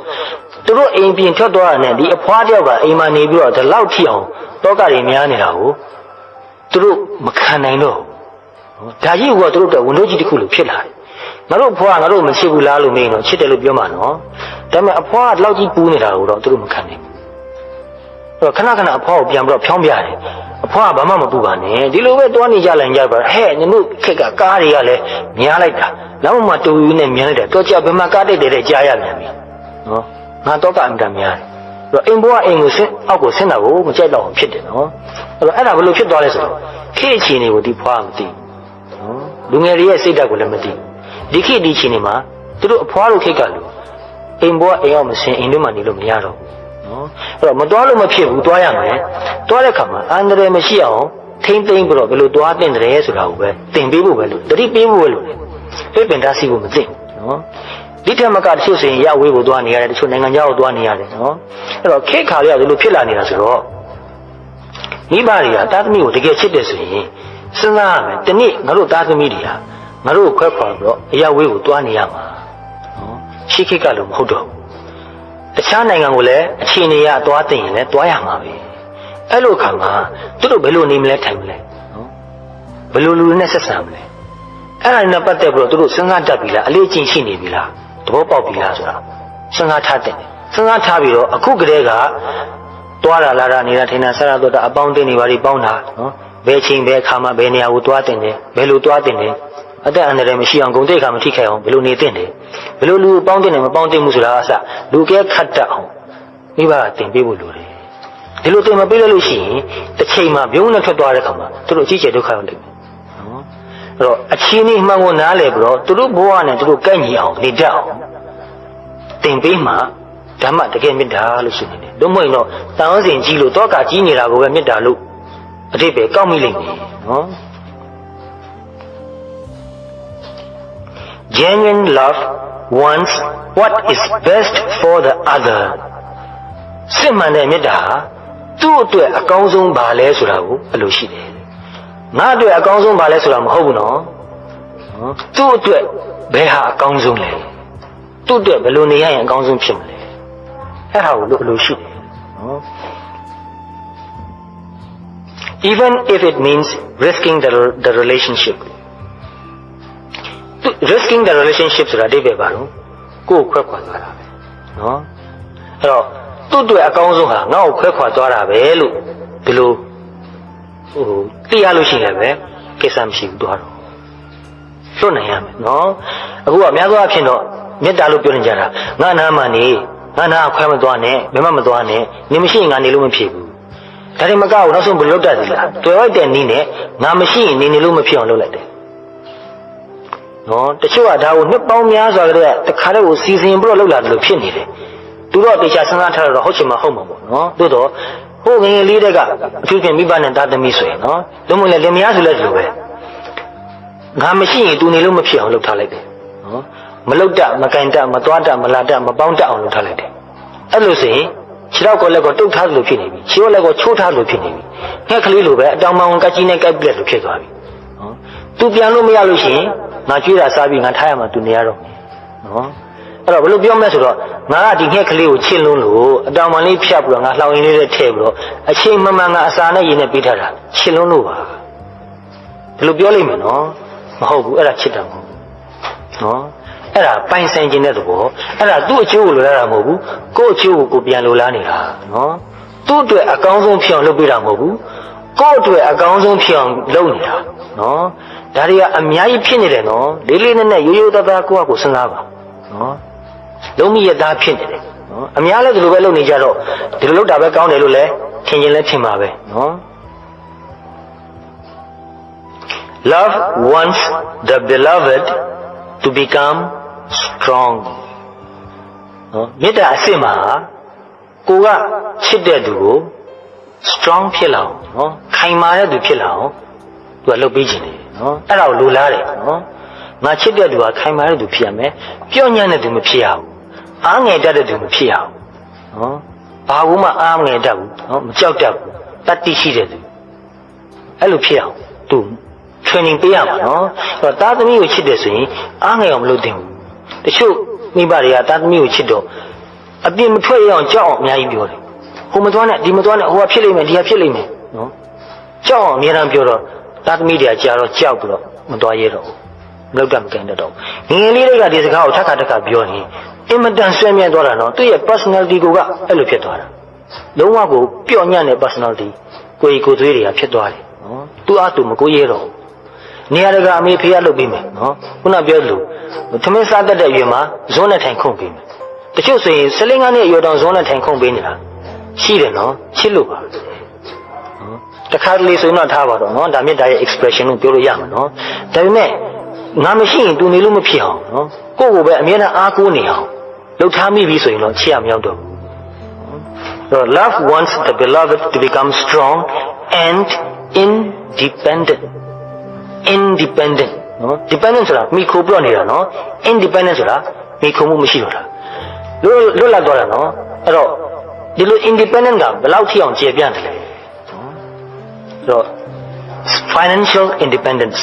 A: သူတို့အိမ်ပြင်ထွက်သွားတာနဲ့ဒီအဖွားတယောက်ကအိမ်မှာနေပြီးတော့ဒီလောက်ထိအောင်တောကတွေများနေတာကိုသူတို့မခံနိုင်တော့ဒါကြီးကသူတို့တော့ဝန်တို့ကြီးတစ်ခုလိုဖြစ်လာတယ်ငါတို့အဖွားငါတို့မချစ်ဘူးလားလို့မင်းတော့ချစ်တယ်လို့ပြောမှာနော်ဒါပေမဲ့အဖွားကလောက်ကြီးပူးနေတာကိုတော့သူတို့မခံနိုင်ဘူးအဲ့တော့ခဏခဏအဖွားကိုပြန်ပြီးတော့ဖြောင်းပြတယ်အဖွားကဘာမှမပူပါနဲ့ဒီလိုပဲတွားနေကြလိုက်ကြပါဟဲ့နင်တို့ခက်ကကားတွေကလည်းများလိုက်တာနောက်မှတူယူနဲ့မြန်လိုက်တာတော့ကြဘယ်မှာကားတိတ်တဲ့ကြားရပြန်ပြီနော်ငါတော့ကအင်တန်များတယ်အဲ့တော့အိမ်ဘွားအိမ်ကိုဆင်းအောက်ကိုဆင်းတာကိုမကြိုက်တော့ဖြစ်တယ်နော်အဲ့တော့အဲ့ဒါဘယ်လိုဖြစ်သွားလဲဆိုတော့ခေတ်အခြေအနေကိုဒီဖွားမသိနော်လူငယ်တွေရဲ့စိတ်ဓာတ်ကိုလည်းမသိဒီခေတ်ဒီအခြေအနေမှာသူတို့အဖွားတို့ခေတ်ကလူအိမ်ဘွားအိမ်အောင်မဆင်းအိမ်တွင်းမှာနေလို့မရတော့ဘူးနော်အဲ့တော့မတွားလို့မဖြစ်ဘူးတွားရမယ်တွားတဲ့ခါမှာအန္တရာယ်မရှိအောင်ထိမ့်သိမ့်ပြီးတော့ဘယ်လိုတွားတင်တယ်ဆိုတာကိုပဲသင်ပေးဖို့ပဲလို့တတိပေးဖို့ပဲလို့ပြပင်တားစီဖို့မသိနော်ဒီထက်မကတချို့ဆိုရင်ရဝေးကိုတွားနေရတယ်တချို့နိုင်ငံခြားကိုတွားနေရတယ်နော်အဲ့တော့ခေတ်ခါတွေကဒီလိုဖြစ်လာနေတာဆိုတော့မိဘတွေကတာသမီကိုတကယ်ချစ်တယ်ဆိုရင်စဉ်းစားရမယ်တနေ့ငါတို့တာသမီတွေကငါတို့ကိုခွဲခွာပြီးတော့အရာဝေးကိုတွားနေရမှာနော်ရှိခေတ်ကလို့မဟုတ်တော့တခြားနိုင်ငံကိုလည်းအခြေအနေရတွားတင်ရင်လည်းတွားရမှာပဲအဲ့လိုခါမှာသူတို့ဘယ်လိုနေမလဲထိုင်မလဲနော် ဘယ်လိုလူနဲ့ဆက်ဆံမလဲအဲ့ဒါနဲ့ပတ်သက်ပြီးတော့သူတို့စဉ်းစားတတ်ပြီလားအလေးကျင့်ရှိနေပြီလားသဘောပေါက်ပြီလားဆိုတာစဉ်းစားထားတဲ့စဉ်းစားထားပြီးတော့အခုကတည်းကတွားလာလာတာနေတာထင်တာဆရာတို့အပေါင်းအသင်းတွေဘာတွေပေါင်းတာနော်ဘယ်ချိန်ဘယ်အခါမှာဘယ်နေရာကိုတွားတင်တယ်ဘယ်လိုတွားတင်တယ်အသက်အန္တရာယ်မရှိအောင်ဂုဏ်သိက္ခာမထိခိုက်အောင်ဘယ်လိုနေတင်တယ်ဘယ်လိုလူပေါင်းတင်တယ်မပေါင်းတင်မှုဆိုတာအစလူကဲခတ်တတ်အောင်မိဘကတင်ပေးဖို့လိုတယ်ဒီလိုတင်မပေးလို့ရှိရင်တစ်ချိန်မှာပြုံးနဲ့ထွက်သွားတဲ့ခါမှာသူတို့အကြီးကျယ်ဒုက္ခရောက်လိမ့်မယ်နော်အဲ့တော့အချင်းကြီးမှန်ကိုနားလဲပြီးတော့သူတို့ဘဝနဲ့သူတို့ကန့်ညီအောင်နေတတ်အောင်တင်ပေးမှဓမ္မတကယ်မေတ္တာလို့ဆိုနေတယ်တို့မဟုတ်ရင်တော့တန်အောင်စဉ်ကြီးလို့တောကကြီးနေတာကိုပဲမေတ္တာလို့အတိတ်ပဲကောက်မိလိမ့်မယ်နော် Genuine love wants what is best for the other စစ်မှန်တဲ့မေတ္တာသူ့အတွက်အကောင်းဆုံးပါလဲဆိုတာကိုအလိုရှိတယ်ငါအတွက်အကောင်းဆုံးပါလဲဆိုတာမဟုတ်ဘူးနော်သူ့အတွက်ဘယ်ဟာအကောင်းဆုံးလဲသူ့အတွက်ဘယ်လိုနေရရင်အကောင်းဆုံးဖြစ်မလဲအဲ့ဒါကိုလို့အလိုရှိတယ်နော် Even if it means risking the relationship risking the relationship ဆိုတာအဓိပ္ပာယ်ပါတော့ကိုယ်ခွဲခွာသွားတာပဲနော်အဲ့တော့သူ့အတွက်အကောင်းဆုံးဟာငါ့ကိုခွဲခွာသွားတာပဲလို့ဒီလိုသိရလို့ရှိရင်ပဲကိစ္စမရှိဘူးတော့လွတ်နိုင်ရမယ်နော်အခုကအများဆုံးအဖြစ်တော့မေတ္တာလို့ပြောနေကြတာငါနာမှနေငါနာခွဲမသွားနဲ့ဘယ်မှမသွားနဲ့နေမရှိရင်ငါနေလို့မဖြစ်ဘူးဒါတွေမကောက်ဘူးနောက်ဆုံးဘယ်လိုလုပ်တတ်သလဲတွေ့လိုက်တဲ့နည်းနဲ့ငါမရှိရင်နေလို့မဖြစ်အောင်လုပ်လိုက်တယ်နော်တချို့ကဒါကိုနှစ်ပေါင်းများစွာကတည်းကတခါတည်းကိုစီစဉ်ပြီးတော့လုပ်လာတယ်လို့ဖြစ်နေတယ်သူတို့တေချာစဉ်းစားထားတော့ဟုတ်ချင်မှဟုတ်မှာပေါ့နော်သို့တော့ဟိုငယ်ငယ်လေးတက်ကအထူးဖြင့်မိဘနဲ့သားသမီးဆိုရင်နော်လုံးဝလည်းလင်မယားဆိုလည်းဒီလိုပဲငါမရှိရင်သူနေလို့မဖြစ်အောင်လုပ်ထားလိုက်တယ်နော်မလုပ်တတ်မကင်တတ်မသွားတတ်မလာတတ်မပေါင်းတတ်အောင်လုပ်ထားလိုက်တယ်အဲ့လိုဆိုရင်ခြေထောက်ကလည်းကိုတုတ်ထားလို့ဖြစ်နေပြီခြေထောက်လည်းကိုချိုးထားလို့ဖြစ်နေပြီငှက်ကလေးလိုပဲအတောင်မောင်ကကြီးနဲ့ကိုက်ပြက်လို့ဖြစ်သွားပြီနော်သူပြန်လို့မရလို့ရှိရင်ငါကြွေးတာစားပြီးငါထားရမှာသူနေရတော့မယ်နော်အဲ့တော့ဘယ်လိုပြောမလဲဆိုတော့ငါကဒီငှက်ကလေးကိုချစ်လွန်းလို့အတောင်ပံလေးဖြတ်ပြီးတော့ငါလှောင်ရင်းလေးနဲ့ထည့်ပြီးတော့အချိန်မှန်မှန်ငါအစာနဲ့ရင်းနဲ့ပေးထားတာချစ်လွန်းလို့ပါဒီလိုပြောလိမ့်မယ်နော်မဟုတ်ဘူးအဲ့ဒါချစ်တာမဟုတ်ဘူးနော်အဲ့ဒါပိုင်ဆိုင်ခြင်းတဲ့သဘောအဲ့ဒါသူ့အကျိုးကိုလိုလားတာမဟုတ်ဘူးကိုယ့်အကျိုးကိုပြန်လိုလားနေတာနော်သူ့အတွက်အကောင်းဆုံးဖြစ်အောင်လုပ်ပေးတာမဟုတ်ဘူးကိုယ့်အတွက်အကောင်းဆုံးဖြစ်အောင်လုပ်နေတာနော်ဒါတွေကအများကြီးဖြစ်နေတယ်နော်လေးလေးနက်နက်ရိုးရိုးသားသားကိုယ့်အကိုစဉ်းစားပါနော်လုံးမရသားဖြစ်နေတယ်နော်အများလည်းဒီလိုပဲလုပ်နေကြတော့ဒီလိုလုပ်တာပဲကောင်းတယ်လို့လည်းထင်ရင်လည်းထင်ပါပဲနော် Love wants the beloved to become strong နော်မေတ္တာအစစ်မှာကိုကချစ်တဲ့သူကို strong ဖြစ်လာအောင်နော်ခိုင်မာတဲ့သူဖြစ်လာအောင်သူကလုပ်ပေးခြင်းတယ်နော်အဲ့ဒါကိုလိုလားတယ်နော်ငါချစ်တဲ့သူကခိုင်မာတဲ့သူဖြစ်ရမယ်ပျော့ညံ့တဲ့သူမဖြစ်ရဘူးအားငယ်တတ်တဲ့သူမဖြစ်ရဘူးနော်ဘာဘူးမှအားငယ်တတ်ဘူးနော်မကြောက်တတ်ဘူးတတ်တိရှိတဲ့သူအဲ့လိုဖြစ်အောင်သူ training ပေးရမှာနော်အဲ့တော့သားသမီးကိုချစ်တယ်ဆိုရင်အားငယ်အောင်မလုပ်သင့်ဘူးတချို့မိဘတွေကသားသမီးကိုချစ်တော့အပြင်မထွက်ရအောင်ကြောက်အောင်အများကြီးပြောတယ်ဟိုမသွားနဲ့ဒီမသွားနဲ့ဟိုကဖြစ်လိမ့်မယ်ဒီကဖြစ်လိမ့်မယ်နော်ကြောက်အောင်အများအားပြောတော့သားသမီးတွေကကြာတော့ကြောက်ပြီးတော့မသွားရတော့ဘူးမလုပ်တတ်မကန်တတ်တော့ငယ်ငယ်လေးတွေကဒီစကားကိုထပ်ခါပြောရင်အင်မတန်ဆွဲမြဲသွားတာနော်သူ့ရဲ့ personality ကအဲ့လိုဖြစ်သွားတာလုံးဝကိုပျော့ညံ့တဲ့ personality ကိုယ်ကိုယ်သွေးတွေကဖြစ်သွားတယ်နော်သူ့အားသူမကိုရတော့နေရာတကာအမေဖေးရလုပ်ပြီးမယ်နော်ခုနပြောလို့သမင်းစားတတ်တဲ့ရွေမှာဇွန်းနဲ့ထိုင်ခုန်ပြီးမယ်တချို့ဆိုရင်15နှစ်အရွယ်တောင်ဇွန်းနဲ့ထိုင်ခုန်ပေးနေတာရှိတယ်နော်ချစ်လို့ပါနော်တခါတလေဆိုရင်တော့ထားပါတော့နော်ဒါမြတ်တာရဲ့ expression ကိုပြောလို့ရမှာနော်ဒါပေမဲ့ငါမရှိရင်သူနေလို့မဖြစ်အောင်နော်ကိုယ့်ကိုယ်ပဲအမြဲတမ်းအားကိုးနေအောင်လှုပ်ထားမိပြီဆိုရင်တော့ချစ်ရမရောက်တော့ဘူး Love wants the beloved to become strong and independent နော် dependent ဆိုတာမိခိုးပြနေတာနော် independent ဆိုတာမိခိုးမှုမရှိတော့တာလွတ်လပ်သွားတာနော်အဲ့တော့ဒီလို independent ကဘယ်လောက်ထိအောင်ကျေပြန့်တယ်လဲနော်အဲ့တော့ financial independence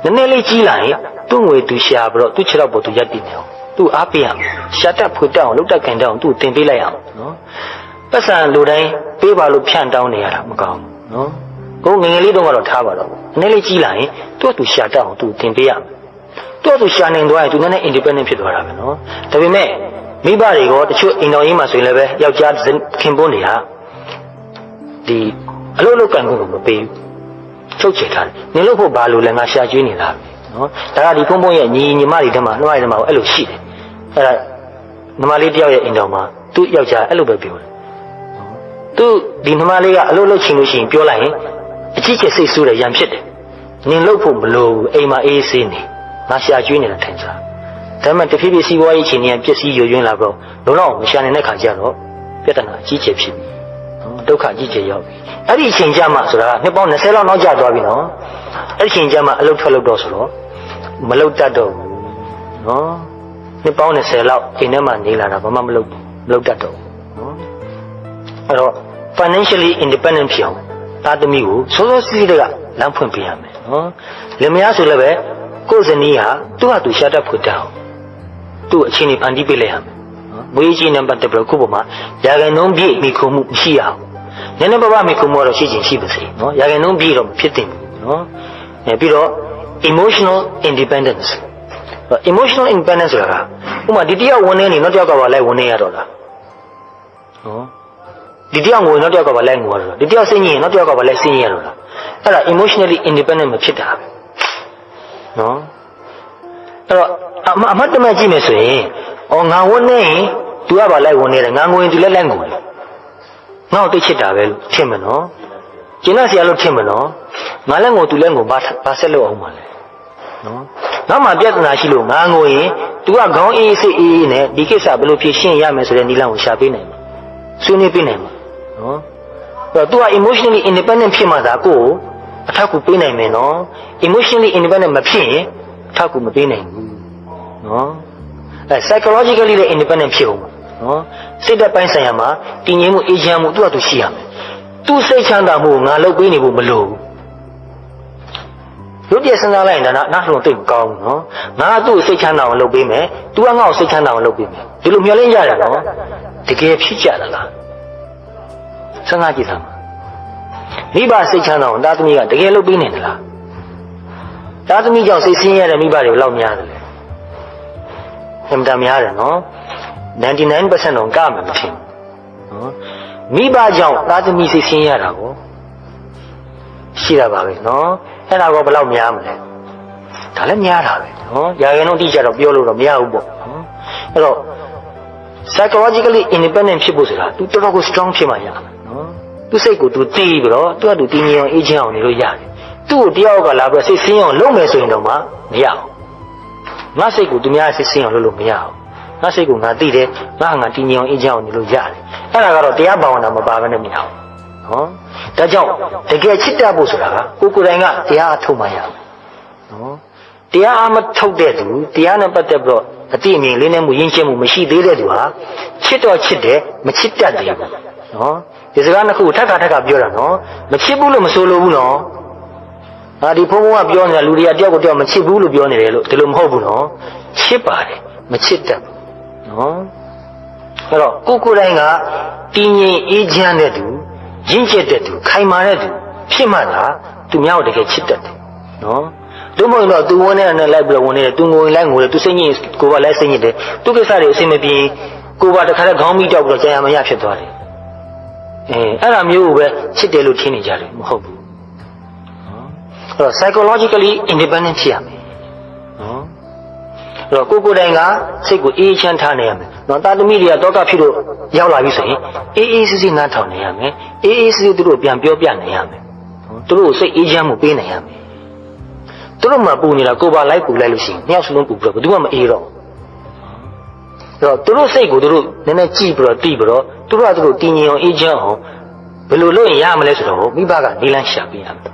A: နည်းနည်းလေးကြီးလာရင်သူ့ငွေသူရှာပြီးတော့သူ့ခြေထောက်ပေါ်သူရပ်တည်နေအောင်သူ့အားပေးရအောင်ရှာတတ်ဖွေတတ်အောင်လုပ်တတ်ခံတတ်အောင်သူ့တင်ပေးလိုက်အောင်နော်ပတ်စံလူတိုင်းပေးပါလို့ဖြန့်တောင်းနေရတာမကောင်းဘူးနော် ဟိုငငယ်လေးတော့ကတော့ထားပါတော့အနေလေးကြီးလာရင်သူရှာတတ်အောင်သူသင်ပေးရမယ်သူရှာနိုင်သွားရင်သူနည်းနည်း independent ဖြစ်သွားတာပဲနော်ဒါပေမဲ့မိဘတွေကတချို့အိမ်တော်ကြီးမှာဆိုရင်လည်းပဲယောက်ျားခင်ပွန်းနေတာဒီအလုပ်လုပ်ကန်ကိုမပေးဘူးချုပ်ချယ်ထားတယ်နင်လို့ဖို့ဘာလို့လဲငါရှာကျွေးနေတာနော်ဒါကဒီဖုန်းဖုန်းရဲ့ညီမတွေထဲမှာနှွားရတဲ့မှာအဲ့လိုရှိတယ်အဲ့ဒါညီမလေးတယောက်ရဲ့အိမ်တော်မှာသူ့ယောက်ျားအဲ့လိုပဲပြောတယ်သူဒီညီမလေးကအလုပ်လုပ်ချင်လို့ရှိရင်ပြောလိုက်ရင်အကြီးကျယ်စိတ်ဆိုးတယ်ရံဖြစ်တယ်နင်လို့ဖို့မလိုဘူးအိမ်မှာအေးဆေးနေငါရှာကျွေးနေတာထင်စားဒါမှတဖြည်းဖြည်းစီးပွားရေးချင်းကြီးပြည့်စည်ရွရွင်းလာတော့လုံးတော့မရှာနိုင်တဲ့ခါကျတော့ပြဿနာအကြီးကျယ်ဖြစ်ပြီဒုက္ခအကြီးကျယ်ရောက်ပြီအဲ့ဒီအချိန်ကျမှဆိုတာနှစ်ပေါင်း20လောက်နောက်ကျသွားပြီနော်အဲ့ဒီအချိန်ကျမှအလုပ်ထွက်လို့တော့ဆိုတော့မလုပ်တတ်တော့ဘူးနော်နှစ်ပေါင်း20လောက်အိမ်ထဲမှာနေလာတာဘာမှမလုပ်တတ်တော့နော်အဲ့တော့ financially independent ဖြစ်အောင်သားသမီးကိုစောစောစီးစီးတကလမ်းဖွင့်ပေးရမယ်နော်လင်မယားဆိုလည်းပဲကိုယ်ဇနီးဟာသူ့ဟာသူရှာတတ်ဖို့တောင်းသူ့အချင်းကြီးဖန်တီးပေးလိုက်ရမယ်နော်မွေးကြီးနဲ့ပတ်သက်ပြီးခုပေါ်မှာရာဂိုင်နှုန်းပြည့်မိခုမှုမရှိအောင်နည်းနည်းပါးပါးမိခုမှုတော့ရှိချင်ရှိပါစေနော်ရာဂိုင်နှုန်းပြည့်တော့မဖြစ်သင့်ဘူးနော်ပြီးတော့ emotional independence emotional independence ဆိုတာဥပမာဒီတယောက်ဝင်နေနောက်တယောက်ကပါလိုက်ဝင်နေရတော့လားနော်ဒီတယောက်ငိုနောက်တယောက်ကပါလိုက်ငိုရတော့ဒီတယောက်စိတ်ညစ်ရင်နောက်တယောက်ကပါလိုက်စိတ်ညစ်ရတော့လားအဲ့ဒါ emotionally independent မဖြစ်တာပဲနော်အဲ့တော့အမတ်တမဲ့ကြည့်မယ်ဆိုရင်ငါဝင်နေရင် तू ကပါလိုက်ဝင်နေတယ်ငါငိုရင် तू လည်းလိုက်ငိုတယ်ငါ့ကိုသိချစ်တာပဲလို့ထင်မယ်နော်ကျင်းဆရာလို့ထင်မယ်နော်ငါလည်းငို तू လည်းငိုဘာဆက်လို့အောင်ပါလဲနော်နောက်မှပြဿနာရှိလို့ငါငိုရင် तू ကခေါင်းအေးစိတ်အေးနဲ့ဒီကိစ္စဘယ်လိုဖြေရှင်းရမယ်ဆိုတဲ့နည်းလမ်းကိုရှာပေးနိုင်မှာဆွေးနွေးပေးနိုင်မှာနော်အဲ့တော့ तू က emotionally independent ဖြစ်မှသာကိုယ်အထောက်အကူပေးနိုင်မယ်နော် emotionally independent မဖြစ်ရင်အထောက်အကူမပေးနိုင်ဘူးနော်အဲ psychologically လည်း independent ဖြစ်အောင်နော်စိတ်ဓာတ်ပိုင်းဆိုင်ရာမှာတည်ငြိမ်မှုအေးချမ်းမှုသူ့ဟာသူရှိရမယ်သူ့စိတ်ချမ်းသာမှုကိုငါလုပ်ပေးနေဖို့မလိုဘူးရုပ်ပြစဉ်းစားလိုက်ရင်ဒါနောက်ဆုံးသိမကောင်းဘူးနော်ငါသူ့စိတ်ချမ်းသာအောင်လုပ်ပေးမယ် तू ကငါ့ကိုစိတ်ချမ်းသာအောင်လုပ်ပေးမယ်ဒီလိုမျှော်လင့်ကြရနော်တကယ်ဖြစ်ကြတာလားစဉ်းစားကြည့်စမ်းမိဘစိတ်ချမ်းသာအောင်သားသမီးကတကယ်လုပ်ပေးနေသလားသားသမီးကြောင့်စိတ်ဆင်းရဲတဲ့မိဘတွေဘယ်လောက်များတယ်လဲအမှန်တမ်းများတယ်နော် 99% တော့ကမှမထင်နော်မိဘကြောင့်သားသမီးစိတ်ဆင်းရဲတာကိုရှိတာပါပဲနော်အဲ့ဒါကဘယ်လောက်များမလဲဒါလည်းများတာပဲနော်ရာခိုင်နှုန်းတိကျတော့ပြောလို့တော့မရဘူးပေါ့နော်အဲ့တော့ psychologically independent ဖြစ်ဖို့ဆိုတာ तू တော်တော်ကို strong ဖြစ်မှရမယ်နော်သူ့စိတ်ကို तू တီးပြီးတော့သူ့ဟာသူတည်ငြိမ်အောင်အေးချမ်းအောင်နေလို့ရတယ်သူ့ကိုတယောက်ကလာပြီးစိတ်ဆင်းအောင်လုပ်မယ်ဆိုရင်တော့မှမရအောင်ငါစိတ်ကိုသူများစိတ်ဆင်းအောင်လုပ်လို့မရအောင်ငါစိတ်ကိုငါသိတယ်ငါတည်ငြိမ်အောင်အေးချမ်းအောင်နေလို့ရတယ်အဲ့ဒါကတော့တရားဘာဝနာမပါဘဲနဲ့မရအောင်နော်ဒါကြောင့်တကယ်ချစ်တတ်ဖို့ဆိုတာကကိုယ်တိုင်ကတရားအထုတ်မှရမယ်နော်တရားအမထုတ်တဲ့သူတရားနဲ့ပတ်သက်ပြီးတော့အတိအမြင်လေးနဲ့မှုယဉ်ကျေးမှုမရှိသေးတဲ့သူဟာချစ်တော့ချစ်တယ်မချစ်တတ်တယ်နော်ဒီစကားနှစ်ခုထပ်ခါပြောတာနော်မချစ်ဘူးလို့မဆိုလိုဘူးနော်ဒီဘုန်းဘုန်းကပြောနေတာလူတွေကတယောက်ကိုတယောက်မချစ်ဘူးလို့ပြောနေတယ်လို့ဒီလိုမဟုတ်ဘူးနော်ချစ်ပါတယ်မချစ်တတ်ဘူးနော်အဲ့တော့ကိုယ်တိုင်ကတည်ငြိမ်အေးချမ်းတဲ့သူရင့်ကျက်တဲ့သူခိုင်မာတဲ့သူဖြစ်မှသာသူများကိုတကယ်ချစ်တတ်တယ်နော်တို့မဟုတ်တော့သူဝင်နေတဲ့နဲ့လိုက်ပြီးတော့ဝင်နေတယ်သူငိုရင်လိုက်ငိုတယ်သူစိတ်ညစ်ကိုယ်ကလည်းစိတ်ညစ်တယ်သူကိစ္စတွေအဆင်မပြေကိုယ်ကတခါတည်းခေါင်းမိတောက်ပြီးတော့ကြာရမရဖြစ်သွားတယ်အဲ့ဒါမျိုးကိုပဲချစ်တယ်လို့ထင်နေကြတယ်မဟုတ်ဘူးအဲ့တော့ psychologically independent ဖြစ်ရမယ်နော်အဲ့တော့ကိုယ်တိုင်ကစိတ်ကိုအေးချမ်းထားနေရမယ်နော်တာသမီတွေကတောကဖြစ်လို့ရောက်လာပြီဆိုရင်အေးစစ်စစ်နားထောင်နေရမယ်အေးစစ်စစ်သူတို့ပြန်ပြောပြနေရမယ်သူတို့ကိုစိတ်အေးချမ်းမှုပေးနေရမယ်သူတို့မှပူနေတာကိုယ်ပါလိုက်ပူလိုက်လို့ရှိရင်နှစ်ယောက်စလုံးပူပြီးတော့ဘယ်သူမှမအေးတော့အဲ့တော့သူတို့စိတ်ကိုသူတို့နည်းနည်းကြည့်ပြီးတော့တီးပြီးတော့သူတို့ကသူတို့တည်ငြိမ်အောင်အေးချမ်းအောင်ဘယ်လိုလုပ်ရင်ရမလဲဆိုတော့မိဘကနေလန်းရှာပေးရမယ်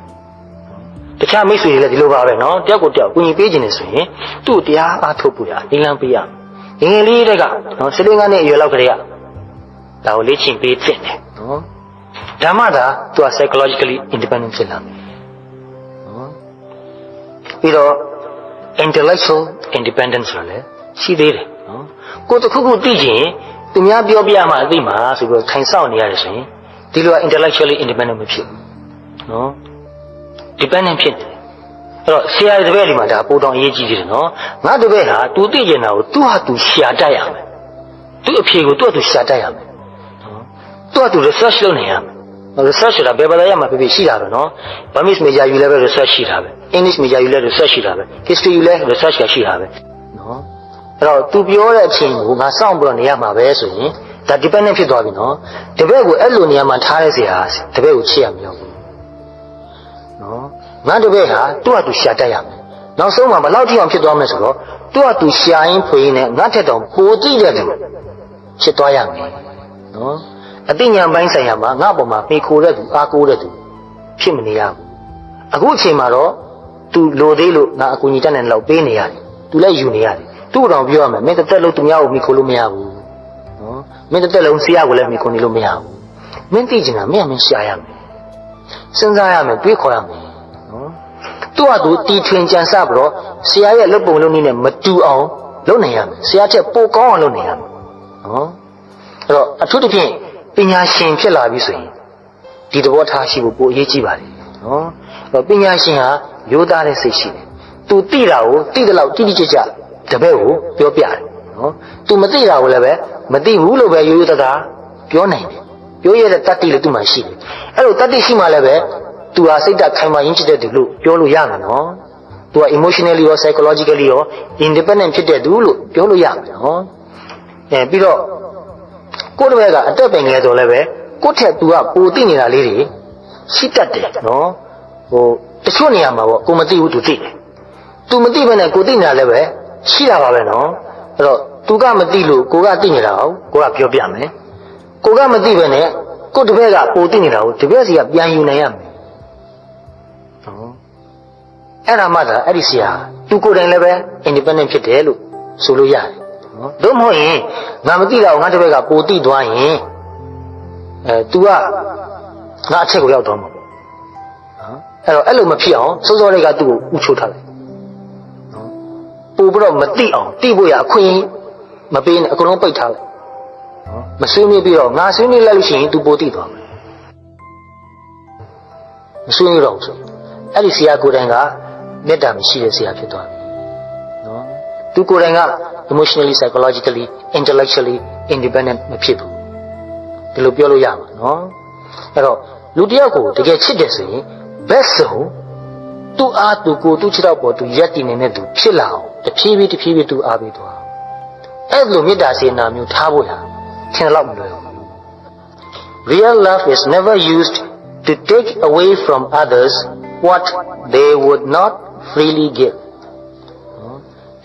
A: တခြားမိတ်ဆွေတွေလည်းဒီလိုပါပဲနော်တယောက်ကိုတယောက်ကူညီပေးခြင်းနဲ့ဆိုရင်သူ့တရားအားထုတ်ဖို့ရနေလန်းပေးရမယ်ငယ်လေးတွေကနော်15နှစ်အရွယ်လောက်ကလေးကဒါကိုလေ့ကျင့်ပေးဖြစ်တယ်နော်ဓမ္မသာသူက psychologically independent ဖြစ်လာမယ်နော်ပြီးတော့ intellectual independence ဆိုလည်းရှိသေးတယ်နော်ကိုယ်တစ်ခုခုသိချင်သူများပြောပြမှအသိမှာဆိုပြီးထိုင်ဆောင်နေရတယ်ဆိုရင်ဒီလိုက intellectually independent မဖြစ်ဘူးနော် dependent ဖြစ်နေတယ်အဲ့တော့ဆရာတပည့်ဒီမှာဒါပိုတော်အရေးကြီးတယ်နော်ငါတပည့်ဟာသူသိကျင်တာကိုသူ့ဟာသူရှာတတ်ရမယ်သူ့အဖြေကိုသူ့ဟာသူရှာတတ်ရမယ်သူ့ဟာသူ research လုပ်နေရမယ်research ဆိုတာဘယ်ဘာသာရမှာဖြစ်ရှိတာပဲနော် Burmese major ယူလည်းပဲ research ရှိတာပဲ English major ယူလည်း research ရှိတာပဲ history ယူလည်း research ရှိတာပဲနော်အဲ့တော့သူပြောတဲ့အချိန်ကိုငါစောင့်ပြီးတော့နေရမှာပဲဆိုရင်ဒါ dependent ဖြစ်သွားပြီနော်တပည့်ကိုအဲ့လိုနေရာမှာထားရစေဟာတပည့်ကိုချစ်ရမလို့နော်ငါတပည့်ဟာသူ့ဟာသူရှာတတ်ရမယ်နောက်ဆုံးမှာဘယ်လောက်ထိအောင်ဖြစ်သွားမလဲဆိုတော့သူ့ဟာသူရှာရင်းဖွေရင်းနဲ့ငါထက်တော့ပိုသိတဲ့သူဖြစ်သွားရမယ်နော်အသိဉာဏ်ပိုင်းဆိုင်ရာမှာငါ့ပေါ်မှာပေခိုတဲ့သူအားကိုးတဲ့သူဖြစ်မနေရဘူးအခုအချိန်မှာတော့သူလိုသေးလို့ငါအကူအညီတက်နေတော့ပေးနေရတယ်သူလည်းယူနေရတယ်သူ့တော်ပြောရမယ်မင်းတစ်သက်လုံးသူများကိုမိခိုလို့မရဘူးနော်မင်းတစ်သက်လုံးဆရာကိုလည်းမိခိုနေလို့မရဘူးမင်းသိချင်တာမင်းရှာရမယ်စဉ်းစားရမယ်တွေးခေါ်ရမယ်နော်သူ့ဟာသူတီထွင်ကြံစပြီးတော့ဆရာရဲ့လုပ်ပုံလုပ်နည်းနဲ့မတူအောင်လုပ်နိုင်ရမယ်ဆရာထက်ပိုကောင်းအောင်လုပ်နိုင်ရမယ်နော်အဲ့တော့အထူးသဖြင့်ပညာရှင်ဖြစ်လာပြီဆိုရင်ဒီသဘောထားရှိဖို့ပိုအရေးကြီးပါတယ်နော်အဲ့တော့ပညာရှင်ဟာရိုးသားတဲ့စိတ်ရှိတယ်သူသိတာကိုသိတဲ့လောက်တိတိကျကျတပည့်ကိုပြောပြတယ်နော်သူမသိတာကိုလည်းပဲမသိဘူးလို့ပဲရိုးရိုးသားသားပြောနိုင်တယ်ပြောရတဲ့တတ္တိလည်းသူ့မှာရှိတယ်အဲ့လိုတတ္တိရှိမှလည်းပဲသူဟာစိတ်ဓာတ်ခိုင်မာရင်းချစ်တဲ့သူလို့ပြောလို့ရမှာနော်သူက emotionally ရော psychologically ရော independent ဖြစ်တဲ့သူလို့ပြောလို့ရမှာနော်ပြီးတော့ကိုယ်တပည့်ကအတက်ပင်ငယ်ဆိုလည်းပဲကိုယ့်ထက်သူကပိုသိနေတာလေးတွေရှိတတ်တယ်နော်တချို့နေရာမှာပေါ့ကိုမသိဘူးသူသိတယ်သူမသိဘဲနဲ့ကိုသိနေတာလည်းပဲရှိတာပါပဲနော်အဲ့တော့သူကမသိလို့ကိုကသိနေတာကိုကပြောပြမယ်ကိုကမသိဘဲနဲ့ကိုတပည့်ကပိုသိနေတာကိုတပည့်စီကပြန်ယူနိုင်ရမယ်နော်အဲ့ဒါမှသာအဲ့ဒီဆရာသူကိုယ်တိုင်လည်းပဲ independent ဖြစ်တယ်လို့ဆိုလို့ရတယ်နော်တို့မဟုတ်ရင်ငါမသိတာကိုငါတပည့်ကပိုသိသွားရင်तू ကငါအချက်ကိုရောက်သွားမှာပေါ့နော်အဲ့တော့အဲ့လိုမဖြစ်အောင်စောစောလေးကသူ့ကိုဥချိုးထားလိုက်နော်ပို့ပြီးတော့မသိအောင်သိဖို့ရအခွင့်မပေးနဲ့အကုန်လုံးပိတ်ထားလိုက်နော်မဆွေးနွေးပြီးတော့ငါဆွေးနွေးလိုက်လို့ရှိရင် तू ပိုသိသွားမယ်မဆွေးနွေးတော့ဆိုအဲ့ဒီဆရာကိုယ်တိုင်ကမေတ္တာမရှိတဲ့ဆရာဖြစ်သွားပြီနော်သူကိုယ်တိုင်က emotionally psychologically intellectually independent မဖြစ်ဘူးဒီလိုပြောလို့ရမှာနော်အဲ့တော့လူတယောက်ကိုတကယ်ချစ်တယ်ဆိုရင်ဘက်ဆုံးသူ့အားသူကိုသူ့ချစ်တော့ပေါ်သူရက်တည်နေတဲ့သူဖြစ်လာအောင်တဖြည်းဖြည်းသူအားပေးသွားအဲ့လိုမေတ္တာစေနာမျိုးထားဖို့ရထင်တော့မလွယ်ဘူး Real love is never used to take away from others what they would not freely give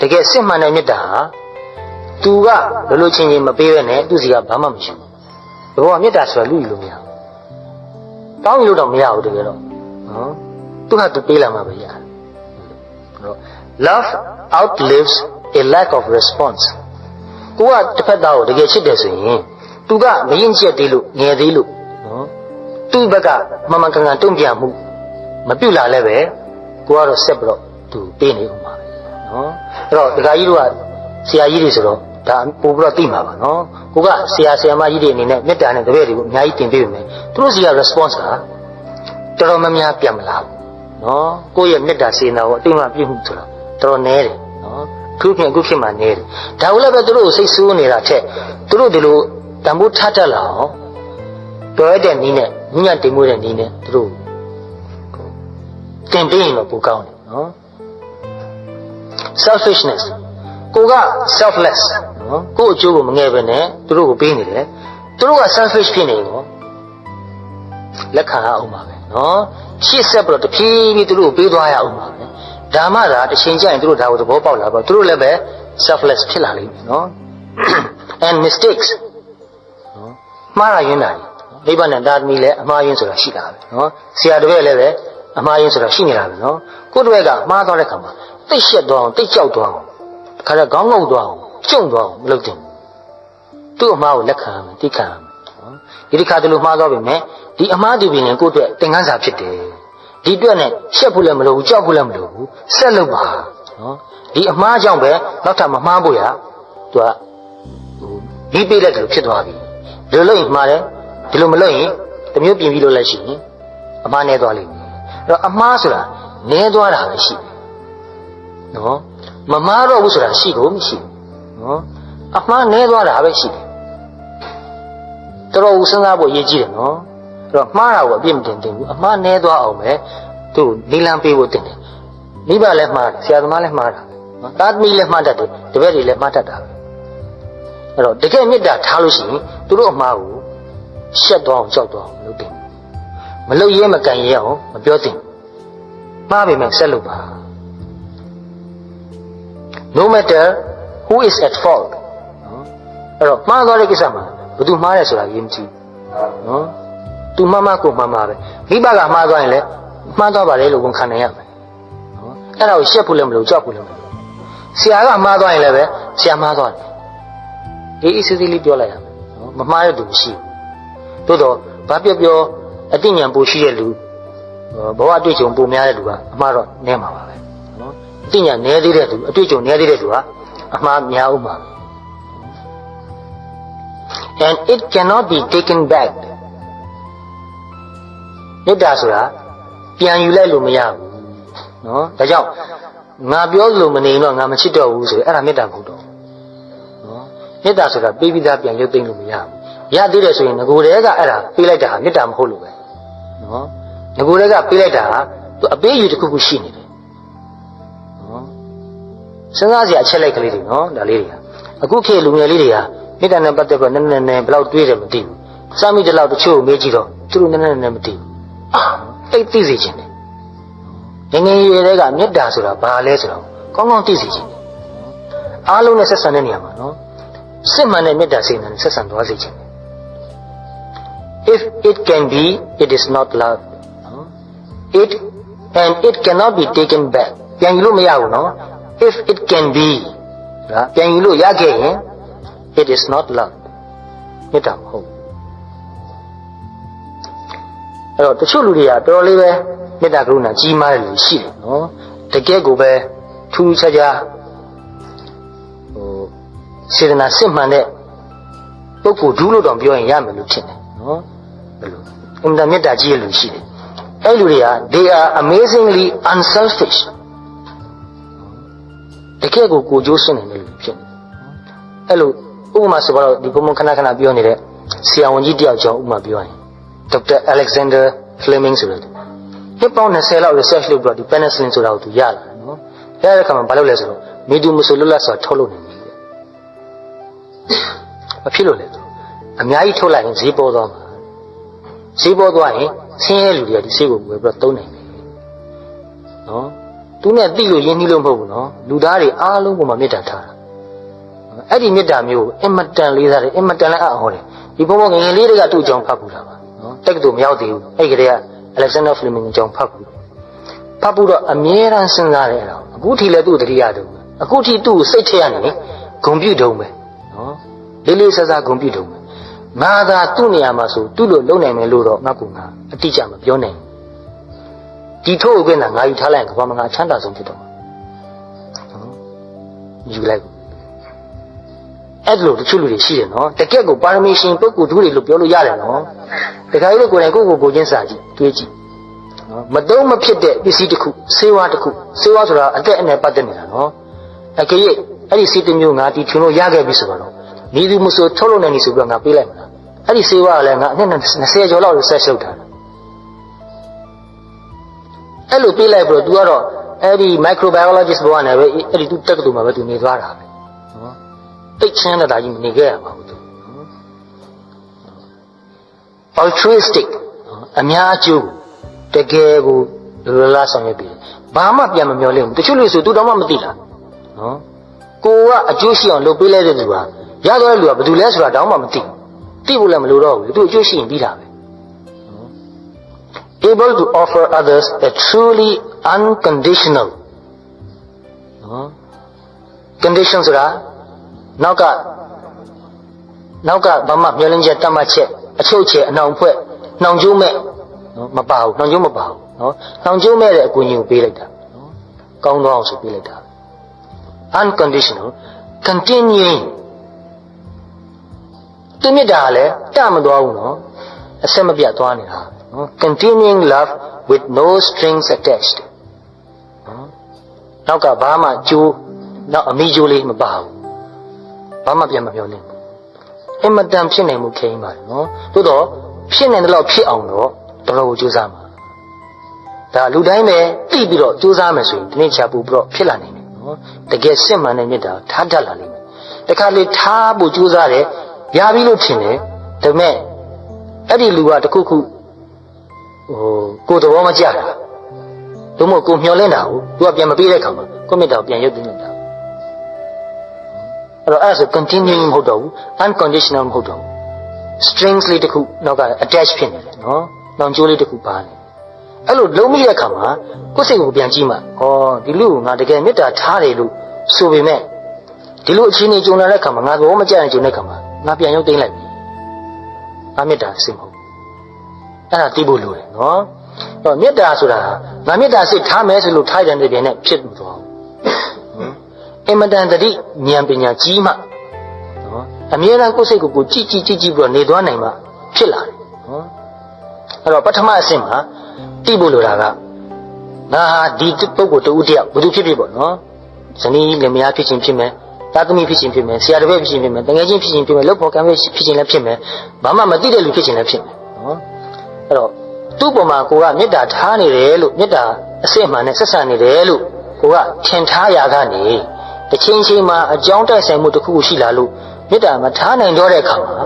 A: တကယ်စစ်မှန်တဲ့မေတ္တာဟာသူကဘယ်လိုချင်းချင်းမပေးဘဲနဲ့သူစီကဘာမှမရှိဘူးဘောကမေတ္တာဆိုတာလူယူလို့မရဘူးတောင်းယူလို့တော့မရဘူးတကယ်တော့နော်သူကသူပေးလာမှပဲရတယ်နော် love outlives a lack of response ကိုကတစ်ဖက်သားကိုတကယ်ချစ်တယ်ဆိုရင်သူကမရင်ကျက်သေးလို့ငယ်သေးလို့နော်သူ့ဘက်ကမမှန်ကန်ကန်တုံ့ပြန်မှုမပြုတ်လာလဲပဲကိုကတော့ဆက်ပြီးတော့သူပေးနေဦးမှာပဲနော်အဲ့တော့ဒကာကြီးတို့ကဆရာကြီးတွေဆိုတော့ဒါပို့ပြီးတော့သိမှာပါနော်ကိုကဆရာမကြီးတွေအနေနဲ့မေတ္တာနဲ့တပည့်တွေကိုအများကြီးတင်ပေးပြီမယ်သူတို့စီက response ကတော်တော်များများပြန်မလာဘူးနော်ကိုယ့်ရဲ့မေတ္တာစေနာကိုအတိအမှပြည့်မှုဆိုတာတော်တော်နည်းတယ်နော်အခုဖြစ်မှနည်းတယ်ဒါကိုလည်းပဲသူတို့ကိုစိတ်ဆိုးနေတာထက်သူတို့ဒီလိုတန်ဖိုးထားတတ်လာအောင်တော်ရတဲ့နည်းနဲ့ညဉ့်တင်မှုတဲ့နည်းနဲ့သူတို့တင်ပေးရင်တော့ပိုကောင်းတယ်နော် selfishness ကိုက selfless နော်ကိုယ့်အကျိုးကိုမငဲ့ပဲနဲ့သူတို့ကိုပေးနေတယ်သူတို့က selfish ဖြစ်နေရောလက်ခံရအောင်ပါပဲနော်ရှေ့ဆက်ပြီးတော့တဖြည်းဖြည်းသူတို့ကိုပေးသွားရအောင်ပါပဲဒါမှသာတစ်ချိန်ကျရင်သူတို့ဒါကိုသဘောပေါက်လာပါသူတို့လည်းပဲ selfless ဖြစ်လာလိမ့်မယ်နော် and mistakes နော်မှားရရင်တာနိဗ္ဗာန်နဲ့တာသမီလည်းအမှားယွင်းဆိုတာရှိတာပဲနော်ဆရာတပည့်လည်းပဲအမှားယွင်းဆိုတာရှိနေတာပဲနော်ကိုယ့်တပည့်ကမှားသွားတဲ့ခါမှာတိတ်ရှက်သွားအောင်တိတ်ကြောက်သွားအောင်ခါကျခေါင်းငုံသွားအောင်ကျုံသွားအောင်မလုပ်သင့်ဘူးသူ့အမှားကိုလက်ခံရမယ်သိခံရမယ်နော်ဒီခါတလူမှားသွားပြီမဲ့ဒီအမှားဒီပင်လည်းကိုယ့်အတွက်သင်ခန်းစာဖြစ်တယ်ဒီအတွက်နဲ့ရှက်ဖို့လည်းမလိုဘူးကြောက်ဖို့လည်းမလိုဘူးဆက်လုပ်ပါနော်ဒီအမှားကြောင့်ပဲနောက်ထပ်မမှားဖို့ရသူကဒီပေးတဲ့သူဖြစ်သွားပြီဒီလိုလုပ်ရင်မှားတယ်ဒီလိုမလုပ်ရင်တမျိုးပြင်ပြီးလို့လည်းရှိရင်အမှားနဲ့သွားလိမ့်မယ်
B: အမှားဆိုတာနည်းသွားတာပဲရှိတယ်နော်မမှားတော့ဘူးဆိုတာရှိကိုမရှိဘူးနော်အမှားနည်းသွားတာပဲရှိတယ်တော်တော်စဉ်းစားဖို့အရေးကြီးတယ်နော်အဲ့တော့မှားတာကိုအပြစ်မတင်သင့်ဘူးအမှားနည်းသွားအောင်ပဲသူ့နီလန်းပေးဖို့တင်တယ်မိဘလည်းမှားတယ်ဆရာသမားလည်းမှားတာနော်သားသမီးလည်းမှားတတ်တယ်တပည့်တွေလည်းမှားတတ်တာပဲအဲ့တော့တကယ်မေတ္တာထားလို့ရှိရင်သူတို့အမှားကိုရှက်သွားအောင်ကြောက်သွားအောင်လုပ်တယ်မလုပ်ရဲမကန်ရဲအောင်မပြောသင့်မှားပေမဲ့ဆက်လုပ်ပါ no matter who is at fault နော်အဲ့တော့မှားသွားတဲ့ကိစ္စမှာဘယ်သူမှားတယ်ဆိုတာယဉ်ကြည့်နော်သူမှားမှားကိုမှားမှာပဲမိဘကမှားသွားရင်လည်းမှားသွားပါလေလို့ဝန်ခံနိုင်ရမယ်နော်အဲ့ဒါကိုရှက်ဖို့လည်းမလို့ကြောက်ဖို့လည်းမလို့ဆရာကမှားသွားရင်လည်းပဲဆရာမှားသွားတယ်ဒီအစ်စစ်လေးပြောလိုက်ရမယ်နော်မမှားရတူမရှိဘူးသို့တော့ဘာပြောအသိဉာဏ်ပိုရှိတဲ့လူဘဝအတွေ့အကြုံပိုများတဲ့လူကအမှားတော့နည်းမှာပါပဲနော်အသိဉာဏ်နည်းသေးတဲ့လူအတွေ့အကြုံနည်းသေးတဲ့လူကအမှားများဥမှာ and it cannot be taken back မေတ္တာဆိုတာပြန်ယူလိုက်လို့မရဘူးနော်ဒါကြောင့်ငါပြောလို့မနေတော့ငါမချစ်တော့ဘူးဆိုရင်အဲ့ဒါမေတ္တာမဟုတ်တော့နော်မေတ္တာဆိုတာပေးပြီးသားပြန်ရုပ်သိမ်းလို့မရဘူးရသေးတယ်ဆိုရင်ငကိုယ်တည်းကအဲ့ဒါပေးလိုက်တာမေတ္တာမဟုတ်လို့ပဲနော်ငကိုယ်တည်းကပေးလိုက်တာသူအပေးယူတစ်ခုခုရှိနေတယ်နော်စဉ်းစားစရာအချက်လိုက်ကလေးတွေနော်ဒါလေးတွေကအခုခေတ်လူငယ်လေးတွေကမေတ္တာနဲ့ပတ်သက်ပြီးနည်းနည်းဘယ်လောက်တွေးတယ်မသိဘူးစမ်းမိတဲ့လောက်တချို့ကိုမေးကြည့်တော့သူတို့နည်းနည်းမသိဘူးတိတ်သိစေခြင်းတယ်ငငယ်ရွယ်တွေကမေတ္တာဆိုတာဘာလဲဆိုတော့ကောင်းကောင်းသိစေခြင်းတယ်အားလုံးနဲ့ဆက်ဆံတဲ့နေရာမှာနော်စစ်မှန်တဲ့မေတ္တာစေတနာနဲ့ဆက်ဆံသွားစေခြင်း if it can be it is not love it and it cannot be taken back ပြန်ယူလို့မရဘူးနော် if it can be ဒါပြန်ယူလို့ရခဲ့ရင် it is not love မေတ္တာမဟုတ်အဲ့တော့တချို့လူတွေကတော်တော်လေးပဲမေတ္တာကရုဏာကြီးမားတယ်လို့ရှိတယ်နော်တကယ်ကိုပဲထူးထူးခြားခြားစေတနာစစ်မှန်တဲ့ပုဂ္ဂိုလ်ဒုလို့တော့ပြောရင်ရမယ်လို့ထင်တယ်နော်ဘယ်လိုအင်တာမေတ္တာကြီးရလို့ရှိတယ်အဲ့လူတွေက they are amazingly unselfish တကယ်ကိုကြိုးစွန့်နေတယ်လို့ဖြစ်နေအဲ့လိုဥပမာဆိုတော့ဒီဘုံခဏခဏပြောနေတဲ့ဆရာဝန်ကြီးတယောက်ကြောင့်ဥပမာပြောရင်ဒေါက်တာ Alexander Fleming ဆိုတဲ့နှစ်ပေါင်း20လောက် research လုပ်ပြီးတော့ဒီ penicillin ဆိုတာကိုသူရလာတယ်နော်ရတဲ့အခါမှာဘာလုပ်လဲဆိုတော့မီဒူမဆိုလွတ်လပ်စွာထုတ်လုပ်နေတယ်မဖြစ်လို့လေအများကြီးထုတ်လိုက်ရင်ဈေးပေါ်သွားမှာဈေးပေါ်သွားရင်ဆင်းရဲလူတွေကဒီဈေးကိုဝယ်ပြီးတော့သုံးနိုင်တယ်နော်သူနဲ့သိလို့ရင်းနှီးလို့မဟုတ်ဘူးနော်လူသားတွေအားလုံးပေါ်မှာမေတ္တာထားတာအဲ့ဒီမေတ္တာမျိုးကိုအင်မတန်လေးစားတယ်အင်မတန်လည်းအံ့ဩတယ်ဒီဘုံဘငယ်လေးတွေကသူ့အကြောင်းဖတ်ဘူးလားပါနော်တက်ကတူမရောက်သေးဘူးအဲ့ဒီကလေးက Alexander Fleming အကြောင်းဖတ်ဘူးတော့အမြဲတမ်းစဉ်းစားတယ်အဲ့တော့အခုထိလည်းသူ့တတိယတုံးအခုထိသူ့ကိုစိတ်ထဲရနေဂုံပြုတ်တုံးပဲနော်လေးလေးစားစားဂုံပြုတ်တုံးပဲငါသာသူ့နေရာမှာဆိုသူ့လိုလုံနိုင်မယ်လို့တော့ငါကအတိအကျမပြောနိုင်ဒီထို့အခွင့်သာငါယူထားလိုက်ရင်ကဘာမှငါချမ်းသာဆုံးဖြစ်တော့မှာနော်ယူလိုက်အဲ့လိုတချို့လူတွေရှိတယ်နော်တကယ့်ကိုပါရမီရှင်ပုဂ္ဂိုလ်သူတွေလို့ပြောလို့ရတယ်နော်တခါကြီးကိုယ်တိုင်ကိုချင်းစာကြည့်တွေးကြည့်နော်မတုံးမဖြစ်တဲ့ပစ္စည်းတစ်ခုဆေးဝါးတစ်ခုဆေးဝါးဆိုတာအသက်အနယ်ပတ်သက်နေတာနော်အကယ်၍အဲ့ဒီဆေးတစ်မျိုးငါတီထွင်လို့ရခဲ့ပြီဆိုတော့မိသူမဆိုထုတ်လို့နိုင်ပြီဆိုပြီးတော့ငါပေးလိုက်မှာအဲ့ဒီဆေးဝါးကလည်းငါအနှစ်20ကျော်လောက်လို့ဆက်ရှုပ်ထားတာအဲ့လိုပေးလိုက်ပြီးတော့ तू ကတော့အဲ့ဒီ microbiologist ဘောကနေပဲအဲ့ဒီ तू တက်ကတူမှာပဲ तू နေသွားတာပဲနော်တိတ်ချမ်းတာကြီးမနေခဲ့ရပါဘူး तू altruistic အများအကျိုးတကယ်ကိုလွယ်လားဆောင်ရွက်ပြီးဘာမှပြန်မမျောလိမ့်ဘူးတချို့လူဆို तू တော့မှမသိလားနော်ကိုကအကျိုးရှိအောင်လုပ်ပေးလိုက်တဲ့သူကရသွားတဲ့လူကဘယ်သူလဲဆိုတာတောင်းမှမသိဘူးသိဖို့လည်းမလိုတော့ဘူး तू အကျိုးရှိရင်ပြီးတာပဲable to offer others a truly unconditional condition ဆိုတာနောက်ကဘာမှမျောလင်းချက်တတ်မှတ်ချက်အချုပ်ချက်အနှောင်ဖွဲ့နှောင်ကျိုးမဲ့နော်မပါဘူးနှောင်ကျိုးမပါဘူးနော်နှောင်ကျိုးမဲ့တဲ့အကူအညီကိုပေးလိုက်တာနော်ကောင်းသောအောင်ဆိုပေးလိုက်တာ unconditional continuing သူမြတ်တာလည်းတမသွားဘူးနော်အဆက်မပြတ်သွားနေတာ နော် continuing love with no strings attached နော်နောက်ကဘာမှကြိုးနောက်အမိကြိုးလေးမပါဘူးဘာမှပြန်မပြောနဲ့အင်မတန်ဖြစ်နိုင်မှုခိန်းပါတယ်နော်သို့တော့ဖြစ်နိုင်တဲ့လောက်ဖြစ်အောင်တော့တော်တော်ကိုကြိုးစားမှာဒါလူတိုင်းပဲသိပြီးတော့ကြိုးစားမယ်ဆိုရင်ဒီနေ့ချပူပြီးတော့ဖြစ်လာနိုင်တယ်နော်တကယ်စစ်မှန်တဲ့မေတ္တာထားတတ်လာလိမ့်မယ်တခါလေထားဖို့ကြိုးစားတယ်ရပြီလို့ထင်တယ်ဒါပေမဲ့အဲ့ဒီလူကတခုခုကိုယ်သဘောမကျတာတို့မို့ကိုမျောလင်းတာကိုသူကပြန်မပေးတဲ့ခါမှာကိုမေတ္တာကိုပြန်ရုပ်သိမ်းလိုက်တာအဲ့ဆို continuing မဟုတ်တော့ဘူး unconditional မဟုတ်တော့ဘူး strings လေးတစ်ခုနောက်က attach ဖြစ်နေတယ်နော်နောင်ကျိုးလေးတစ်ခုပါနေအဲ့လိုလုံးမိတဲ့ခါမှာကိုယ်စိတ်ကိုပြန်ကြည့်မှဒီလူကိုငါတကယ်မေတ္တာထားတယ်လို့ဆိုပေမဲ့ဒီလိုအခြေအနေကြုံလာတဲ့ခါမှာငါသဘောမကျရင်ကြုံတဲ့ခါမှာငါပြန်ရုပ်သိမ်းလိုက်ပြီငါမေတ္တာစိတ်မဟုတ်အဲ့ဒါသိဖို့လိုတယ်နော်တော့မေတ္တာဆိုတာငါမေတ္တာစိတ်ထားမယ်ဆိုလို့ထားတဲ့နေပြန်နဲ့ဖြစ်မှုတော့အင်မတန်တတိဉာဏ်ပညာကြီးမှနော်အမြဲတမ်းကိုယ်စိတ်ကိုကြည်ပြီးတော့နေသွားနိုင်မှဖြစ်လာတယ်နော်အဲ့တော့ပထမအဆင့်မှာသိဖို့လိုတာကငါဟာဒီပုဂ္ဂိုလ်တူတယောက်ဘယ်သူဖြစ်ဖြစ်ပေါ့နော်ဇနီးလင်မယားဖြစ်ခြင်းဖြစ်မယ်သားသမီးဖြစ်ခြင်းဖြစ်မယ်ဆရာတစ်ပည့်ဖြစ်ခြင်းဖြစ်မယ်တငယ်ချင်းဖြစ်ခြင်းဖြစ်မယ်လုပ်ဖို့ကံဖြစ်ခြင်းလည်းဖြစ်မယ်ဘာမှမသိတဲ့လူဖြစ်ခြင်းလည်းဖြစ်မယ်နော်အဲ့တော့သူ့ပုံမှာကိုကမေတ္တာထားနေတယ်လို့မေတ္တာအစစ်အမှန်နဲ့ဆက်ဆံနေတယ်လို့ကိုကထင်ထားရကနေတစ်ချိန်ချိန်မှာအကြောင်းတိုက်ဆိုင်မှုတစ်ခုခုရှိလာလို့မေတ္တာမထားနိုင်တော့တဲ့အခါမှာ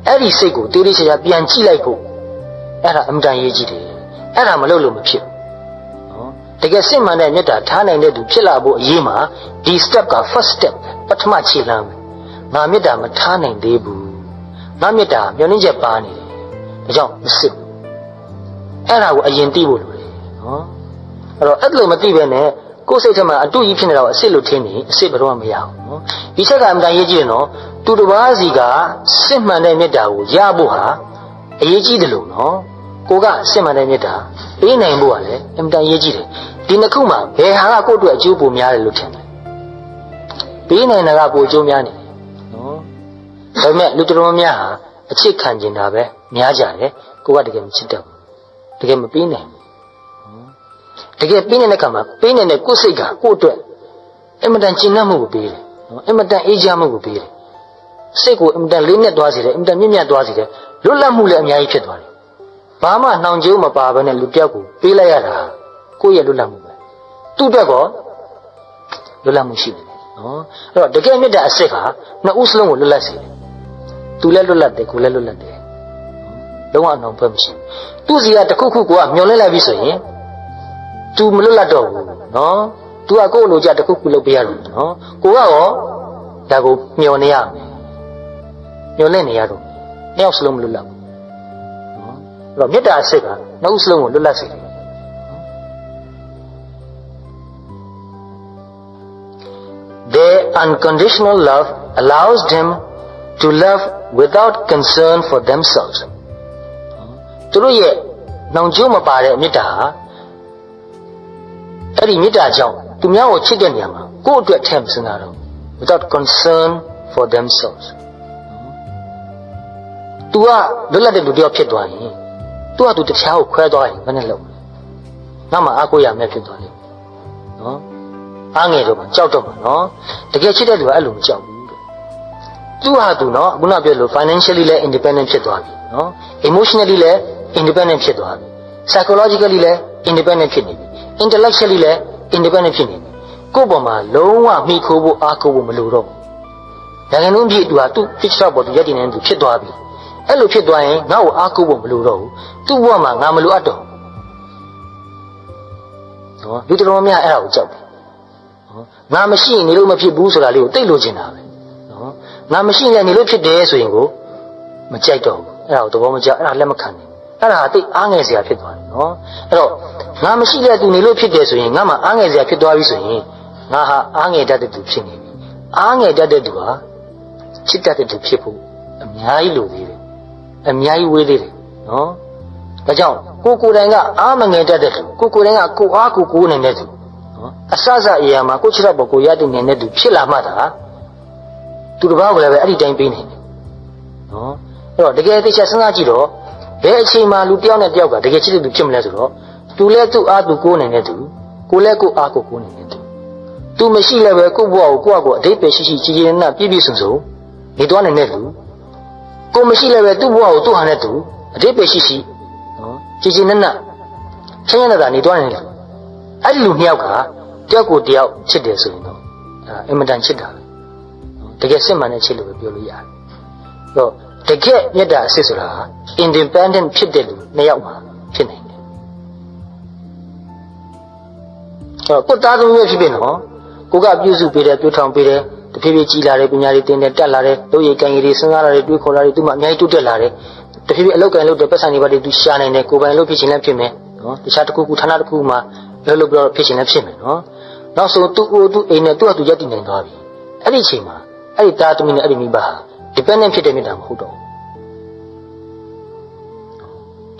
B: အဲ့ဒီစိတ်ကိုတေးသေးချာချာပြန်ကြည့်လိုက်ဖို့အဲ့ဒါအမှန်တန်ရေးကြည့်တယ်အဲ့ဒါမလုပ်လို့မဖြစ်နော်တကယ်စစ်မှန်တဲ့မေတ္တာထားနိုင်တဲ့သူဖြစ်လာဖို့အရေးမှာဒီ step က first step ပထမခြေလှမ်းပဲငါမေတ္တာမထားနိုင်သေးဘူးငါမေတ္တာမျှော်လင့်ချက်ပါနေတယ်ဒါကြောင့်မစစ်ဘူးအဲ့ဒါကိုအရင်သိဖို့လိုတယ်နော်အဲ့တော့အဲ့လိုမသိပဲနဲ့ကိုယ်စိတ်ထဲမှာအတူကြီးဖြစ်နေတော့အစ်စ်လို့ထင်နေအစ်စ်ဘယ်တော့မှမရအောင်နော်ဒီချက်ကအမှန်တန်ရေးကြည့်ရင်တော့သူတစ်ပါးစီကစစ်မှန်တဲ့မေတ္တာကိုရဖို့ဟာအရေးကြီးတယ်လို့နော်ကိုကစစ်မှန်တဲ့မေတ္တာပေးနိုင်ဖို့ကလည်းအမှန်တန်ရေးကြည့်တယ်ဒီနှစ်ခုမှာဘယ်ဟာကကိုယ့်အတွက်အကျိုးပိုများတယ်လို့ထင်တယ်ပေးနိုင်တာကပိုအကျိုးများနေတယ်နော်ဒါပေမဲ့လူတော်များဟာအချစ်ခံကျင်တာပဲများကြတယ်ကိုကတကယ်မချစ်တတ်ဘူးတကယ်မပေးနိုင်ဘူးတကယ်ပေးနေတဲ့ခါမှာပေးနေတဲ့ကိုယ်စိတ်ကကိုယ့်အတွက်အမှန်တန်ကျဉ်းနှံ့မှုကိုပေးတယ်နော်အမှန်တန်အေးချမ်းမှုကိုပေးတယ်စိတ်ကိုအမှန်တန်လေးနဲ့သွားစေတယ်အမှန်တန်မြင့်မြတ်သွားစေတယ်လွတ်လပ်မှုလည်းအများကြီးဖြစ်သွားတယ်ဘာမှနှောင်ကြိုးမပါဘဲနဲ့လူတစ်ယောက်ကိုပေးလိုက်ရတာကိုယ့်ရဲ့လွတ်လပ်မှုပဲသူ့အတွက်ကောလွတ်လပ်မှုရှိတယ်နော်အဲ့တော့တကယ်မြတ်တဲ့အစစ်ကနှစ်ဦးစလုံးကိုလွတ်လပ်စေတယ်သူလည်းလွတ်လပ်တယ်ကိုယ်လည်းလွတ်လပ်တယ်လုံးဝအနှောင်ဖွဲ့မရှိဘူးသူ့စီကတခုခုကမျောလင်းလိုက်ပြီဆိုရင်သူမလွတ်လပ်တော့ဘူးနော်သူကကိုယ့်လိုကြတခုခုလုပ်ပေးရတော့နော်ကိုကရောဒါကိုမျောနေရမယ်မျောလင့်နေရတော့နှစ်ယောက်စလုံးမလွတ်လပ်ဘူးနော်အဲ့တော့မေတ္တာအစစ်ကနှစ်ဦးစလုံးကိုလွတ်လပ်စေတယ်Their unconditional love allows them to love without concern for themselves. သူတို့ရဲ့နှောင်ကြိုးမပါတဲ့မေတ္တာဟာအဲ့ဒီမေတ္တာကြောင့်သူများကိုချစ်တဲ့နေရာမှာကိုယ့်အတွက်ထည့်မစင်တာတော့ without concern for themselves. သူကလွတ်လပ်တဲ့လူတစ်ယောက်ဖြစ်သွားရင်သူကသူတခြားကိုခွဲသွားရင်ဘယ်နဲ့လုပ်လဲ။နောက်မှအားကိုးရမယ်ဖြစ်သွားလိမ့်မယ်။နော်အားငယ်တော့မှကြောက်တော့မှနော်တကယ်ချစ်တဲ့လူကအဲ့လိုမကြောက်ဘူးတဲ့သူဟာသူနော်ခုနပြောလို့ financially လည်း independent ဖြစ်သွားပြီနော် emotionally လည်း independent ဖြစ်သွားပြီ psychologically လည်း independent ဖြစ်နေပြီ intellectually လည်း independent ဖြစ်နေပြီကိုယ့်ပေါ်မှာလုံးဝမိခိုးဖို့အားကိုးဖို့မလိုတော့ဘူးဒါကလုံးပြည့်သူဟာသူ့ picture ပေါ်သူရက်တည်နေသူဖြစ်သွားပြီအဲ့လိုဖြစ်သွားရင်ငါ့ကိုအားကိုးဖို့မလိုတော့ဘူးသူ့ဘဝမှာငါမလိုအပ်တော့နော်လူတော်များအဲ့ဒါကိုကြောက်တယ်ငါမရှိရင်နေလို့မဖြစ်ဘူးဆိုတာလေးကိုသိလို့ချင်တာပဲနော်ငါမရှိရင်နေလို့ဖြစ်တယ်ဆိုရင်ကိုမကြိုက်တော့ဘူးအဲ့ဒါကိုသဘောမကျအဲ့ဒါလက်မခံနိုင်ဘူးအဲ့ဒါသိအားငယ်စရာဖြစ်သွားတယ်နော်အဲ့တော့ငါမရှိတဲ့သူနေလို့ဖြစ်တယ်ဆိုရင်ငါမှအားငယ်စရာဖြစ်သွားပြီဆိုရင်ငါဟာအားငယ်တတ်တဲ့သူဖြစ်နေပြီအားငယ်တတ်တဲ့သူဟာချစ်တတ်တဲ့သူဖြစ်ဖို့အများကြီးလိုသေးတယ်အများကြီးဝေးသေးတယ်နော်ဒါကြောင့်ကိုယ်တိုင်ကအားမငယ်တတ်တဲ့သူကိုယ်တိုင်ကကိုအားကိုးနေတဲ့သူအစစအရာမှာကိုချစ်တဲ့ပေါ်ကိုရတဲ့နေတဲ့သူဖြစ်လာမှသာသူတစ်ပါးကိုလည်းပဲအဲ့ဒီတိုင်းပေးနေတယ်နော်အဲ့တော့တကယ်သိချင်စဉ်းစားကြည့်တော့ ဘယ်အချိန်မှလူတယောက်နဲ့တယောက်ကတကယ်ချစ်တဲ့သူဖြစ်မလဲဆိုတော့သူလဲသူ့အားသူကိုးနိုင်တဲ့သူကိုလဲကိုအားကိုးနိုင်တဲ့သူသူမရှိလည်းပဲကိုယ့်ဘဝကိုကိုယ့်အကိုအဓိပ္ပာယ်ရှိရှိကြည်ကြည်နက်ပြည့်ပြည့်စုံစုံနေသွားနိုင်တဲ့လူကိုမရှိလည်းပဲသူ့ဘဝကိုသူ့ဟာနဲ့သူအဓိပ္ပာယ်ရှိရှိနော်ကြည်ကြည်နက်ချမ်းသာနေသွားနိုင်တယ်အဲ့ဒီလူနှစ်ယောက်ကတယောက်ကိုတယောက်ချစ်တယ်ဆိုရင်တော့အင်မတန်ချစ်တာပဲတကယ်စစ်မှန်တဲ့ချစ်လို့ပဲပြောလို့ရတယ်တော့တကယ်မေတ္တာအစစ်ဆိုတာ independent ဖြစ်တဲ့လူနှစ်ယောက်မှာဖြစ်နိုင်တယ်ကိုယ်သားသမီးပဲဖြစ်ဖြစ်နော်ကိုကပြုစုပေးတယ်ပြုထောင်ပေးတယ်တဖြည်းဖြည်းကြီးလာတယ်ပညာတွေသင်တယ်တက်လာတယ်လုပ်ရည်ကံရည်တွေစဉ်းစားလာတယ်တွေးခေါ်လာတယ်သူမှအများကြီးတိုးတက်လာတယ်တဖြည်းဖြည်းအလောက်ကန်လုပ်တဲ့ပတ်စံတွေပါတွေသူရှာနိုင်တယ်ကိုယ်ပိုင်လုပ်ဖြစ်ခြင်းလည်းဖြစ်မယ်နော်တခြားတစ်ခုခုဌာနတစ်ခုမှာလုပ်ပြီးတော့ဖြစ်ခြင်းလည်းဖြစ်မယ်နော်နောက်ဆုံးသူ့အိုသူ့အိမ်နဲ့သူ့အတူရပ်တည်နိုင်သွားပြီအဲ့ဒီအချိန်မှာအဲ့ဒီသားသမီးနဲ့အဲ့ဒီမိဘဟာ dependent ဖြစ်တဲ့မေတ္တာမဟုတ်တော့ဘူး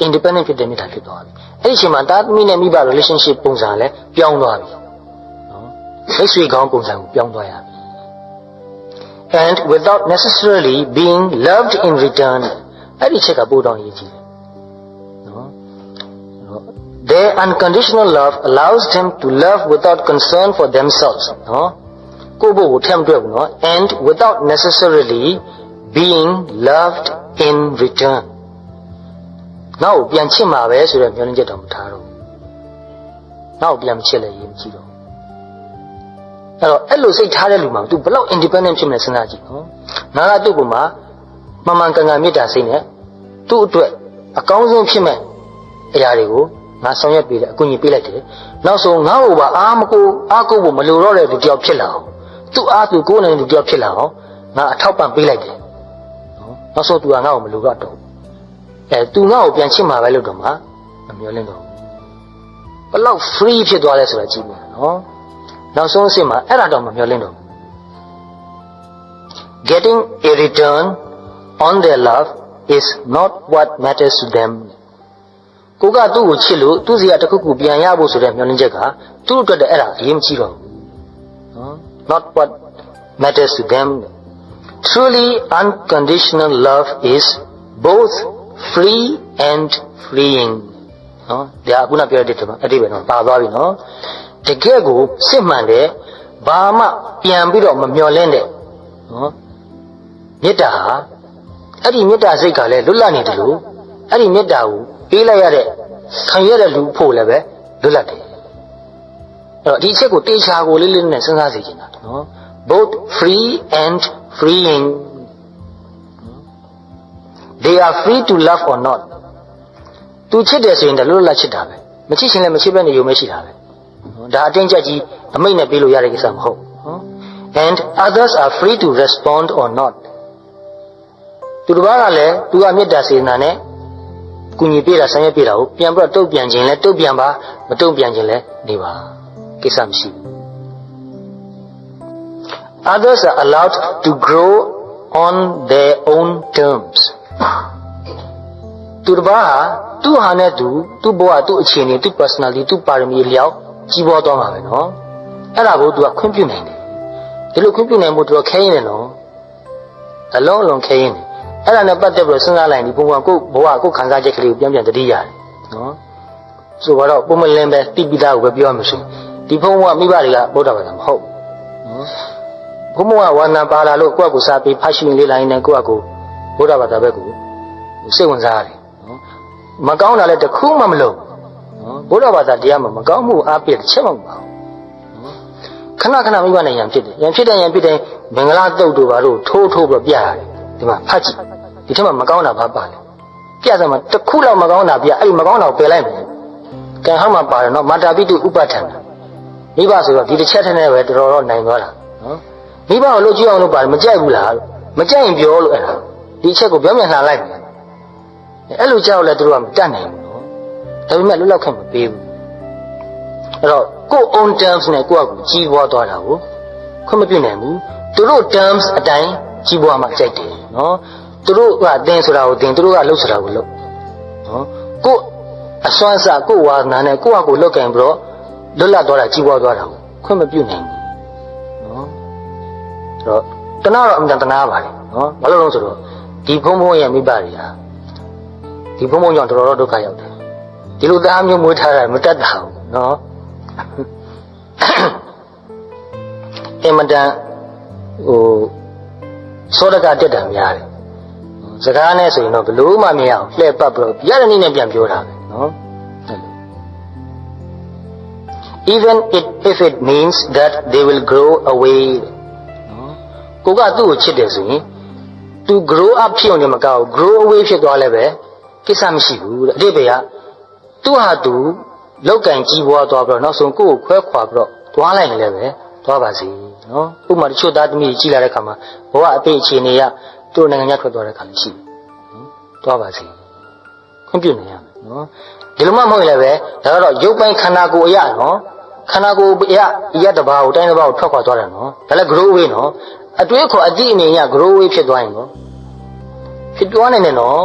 B: independent ဖြစ်တဲ့မေတ္တာဖြစ်သွားပြီအဲ့ဒီအချိန်မှာသားသမီးနဲ့မိဘ relationship ပုံစံလည်းပြောင်းသွားပြီနော်မိတ်ဆွေကောင်းပုံစံကိုပြောင်းသွားရပြီ and without necessarily being loved in return အဲ့ဒီချက်ကပို့တော့ရည်ကြီးတယ်နော် their unconditional love allows them to love without concern for themselves နော်ကိုယ့်ဘဝကိုထမ်းတွေ့ဘူးနော် and without necessarily being loved in return နောက်ပြန်ချစ်မှာပဲဆိုတဲ့မျှော်လင့်ချက်တော့မထားတော့ဘူးနောက်ပြန်မချစ်လည်းရင်မကြည့်တော့အဲ့လိုစိတ်ထားတဲ့လူမှာ तू ဘယ်လောက် independent ဖြစ်မလဲစဉ်းစားကြည့်နော်ငါကသူ့ပုံမှာမှန်မှန်ကန်ကန်မေတ္တာစိတ်နဲ့သူ့အတွက်အကောင်းဆုံးဖြစ်မဲ့အရာတွေကိုငါဆောင်ရွက်ပေးတယ်အကူအညီပေးလိုက်တယ်နောက်ဆုံးငါ့ကိုပါအားကိုးဖို့မလိုတော့တဲ့လူတယောက်ဖြစ်လာအောင်သူ့အားသူကိုယ်နဲ့လူတယောက်ဖြစ်လာအောင်ငါအထောက်ပံ့ပေးလိုက်တယ်နော်နောက်ဆုံး तू ကငါ့ကိုမလိုတော့တော့तू ငါ့ကိုပြန်ချစ်မှာပဲလို့တော့မှမမျှော်လင့်တော့ဘယ်လောက် free ဖြစ်သွားလဲဆိုတာကြည့်မယ်နော်နောက်ဆုံးအဆင့်မှာအဲ့ဒါတော့မမျှော်လင့်တော့ getting a return on their love is not what matters to them ကိုကသူ့ကိုချစ်လို့သူ့စီကတစ်ခုခုပြန်ရဖို့ဆိုတဲ့မျှော်လင့်ချက်ကသူ့အတွက်တည်းအဲ့ဒါအရေးမကြီးတော့ဘူးနော် not what matters to them truly unconditional love is both free and freeing နော်ဒါခုနပြောတဲ့အတိပဲနော်ပါသွားပြီနော်တကယ်ကိုစစ်မှန်တဲ့ဘာမှပြန်ပြီးတော့မမျော်လင့်တဲ့နော်မေတ္တာဟာအဲ့ဒီမေတ္တာစိတ်ကလည်းလွတ်လပ်နေတယ်လို့အဲ့ဒီမေတ္တာကိုပေးလိုက်ရတဲ့ခံရတဲ့လူဖို့လည်းပဲလွတ်လပ်တယ်အဲ့တော့ဒီအချက်ကိုတေချာကိုလေးလေးနဲ့စဉ်းစားစီချင်တာနော် both free and freeing they are free to love or not သူချစ်တယ်ဆိုရင်လည်းလွတ်လပ်ချစ်တာပဲမချစ်ရှင်လည်းမချစ်ဘဲနေရုံပဲရှိတာပဲဒါအတင်းကြပ်ကြီးအမိန့်နဲ့ပြေးလို့ရတဲ့ကိစ္စမဟုတ်နော် and others are free to respond or not သူတစ်ပါးကလည်းသူကမေတ္တာစေတနာနဲ့ကုညီပေးတာဆံရပေးတာကိုပြန်ပြီးတော့တုတ်ပြန်ခြင်းလဲတုတ်ပြန်ပါမတုတ်ပြန်ခြင်းလဲနေပါကိစ္စမရှိဘူး others are allowed to grow on their own terms သူတစ်ပါးဟာသူ့ဟာနဲ့သူ့ဘဝသူ့အခြေအနေသူ့ personality သူ့ပါရမီလျောက်ကြီးပွားသွားမှာပဲနော်အဲ့ဒါကိုသူကခွင့်ပြုနိုင်တယ်ဒီလိုခွင့်ပြုနိုင်မှုတော်ခဲရင်နော်အလုံးခဲရင်အဲ့ဒါနဲ့ပတ်သက်ပြီးစဉ်းစားလိုက်ဒီဘဝကိုခံစားချက်ကလေးကိုပြန်တတိရတယ်နော်ဆိုတော့ပုံမလင်းပဲတိပိသားကိုပဲပြောမှဆိုဒီဘုံကမိဘတွေကဗုဒ္ဓဘာသာမဟုတ်နော်ဘုံကဝါနာပါလာလို့ကိုယ့်ကိုစားပြီးဖတ်ရှင်လေးလိုက်နေကိုယ့်ကိုဗုဒ္ဓဘာသာဘက်ကိုစိတ်ဝင်စားရတယ်နော်မကောင်းတာလည်းတစ်ခုမှမလုပ်နော်ဗုဒ္ဓဘာသာတရားမှာမကောင်းမှုအားပြည့်တစ်ချက်မှမပါဘူးခဏမိဘနဲ့ရံဖြစ်တယ်ရံဖြစ်တဲ့မင်္ဂလာတုတ်တို့ဘာတို့ထိုးပြီးပြရတယ်ဒီမှာဖတ်ကြည့်ဒီထက်မှမကောင်းတာဘာပါလဲပြစမှာတစ်ခုလောက်မကောင်းတာပြအဲ့ဒီမကောင်းတာကိုပယ်လိုက်မယ်ကံဟောင်းမှာပါတယ်နော်မာတာပိတုဥပဋ္ဌာန်မိဘဆိုတော့ဒီတစ်ချက်ထဲနဲ့ပဲတော်တော်နိုင်သွားတာနော်မိဘကိုလို့ကြည့်အောင်လို့ပါတယ်မကြိုက်ဘူးလားလို့မကြိုက်ရင်ပြောလို့အဲ့ဒါဒီချက်ကိုပြောမြန်လှန်လိုက်မယ်အဲ့လိုကြောက်လဲသူတို့ကမတတ်နိုင်ဘူးနော်ဒါပေမဲ့လွတ်လောက်ခွင့်မပေးဘူးအဲ့တော့ကိုယ် own terms နဲ့ကိုယ့်အကူကြီးပွားသွားတာကိုခွင့်မပြုနိုင်ဘူးသူတို့ terms အတိုင်းကြီးပွားမှကြိုက်တယ်နော်သူတို့ကတင်ဆိုတာကိုတင်သူတို့ကလှုပ်ဆိုတာကိုလှုပ်နော်ကိုအစွမ်းစကိုဝါနာနဲ့ကိုယ့်အကူလှုပ်ကြင်ပြီးတော့လွတ်လပ်သွားတာကြီးပွားသွားတာကိုခွင့်မပြုနိုင်ဘူးနော်အဲ့တော့တနာတော့အမှန်တနာပါလေနော်ဘာလို့လဲဆိုတော့ဒီဘုံရဲ့မိဘတွေဟာ ဒီဘုံဘုံကြောင့်တော်တော်ဒုက္ခရောက်တယ်ဒီလိုသားမျိုးမွေးထားတာမတတ်တာဘူးနော်အမတန်ဟိုစောဒကတက်တာများတယ်စကားနဲ့ဆိုရင်တော့ဘလို့မှမရအောင်လှည့်ပတ်ပြီးတော့ပြရတဲ့နည်းနဲ့ပြန်ပြောတာပဲနော် even if it means that they will grow away နော်ကိုကသူ့ကိုချစ်တယ်ဆိုရင် to grow up ဖြစ်အောင်လည်းမကောက် grow away ဖြစ်သွားလည်းပဲကိစ္စမရှိဘူးတဲ့အတိတ်ပဲကသူ့ဟာသူလောက်ကင်ကြီးပွားသွားပြီးတော့နောက်ဆုံးကိုယ့်ကိုခွဲခွာပြီးတော့သွားလိုက်ရင်လည်းပဲသွားပါစေနော်ဥပမာတချို့သားသမီးကြီးလာတဲ့ခါမှာဘဝအသေးအခြေအနေကသူ့နိုင်ငံခြားထွက်သွားတဲ့ခါလည်းရှိတယ်နော်သွားပါစေခွင့်ပြုနေရမယ်နော်ဒီလိုမှမဟုတ်ရင်လည်းပဲဒါကတော့ရုပ်ပိုင်းခန္ဓာကိုယ်အရာနော်ခန္ဓာကိုယ်အရာတစ်ပါးကိုတိုင်းတစ်ပါးကိုထွက်ခွာသွားတယ်နော်ဒါလည်း grow away နော်အတွေးခေါ်အတိအနေနဲ့ grow away ဖြစ်သွားရင်နော်ဖြစ်သွားနေတယ်နော်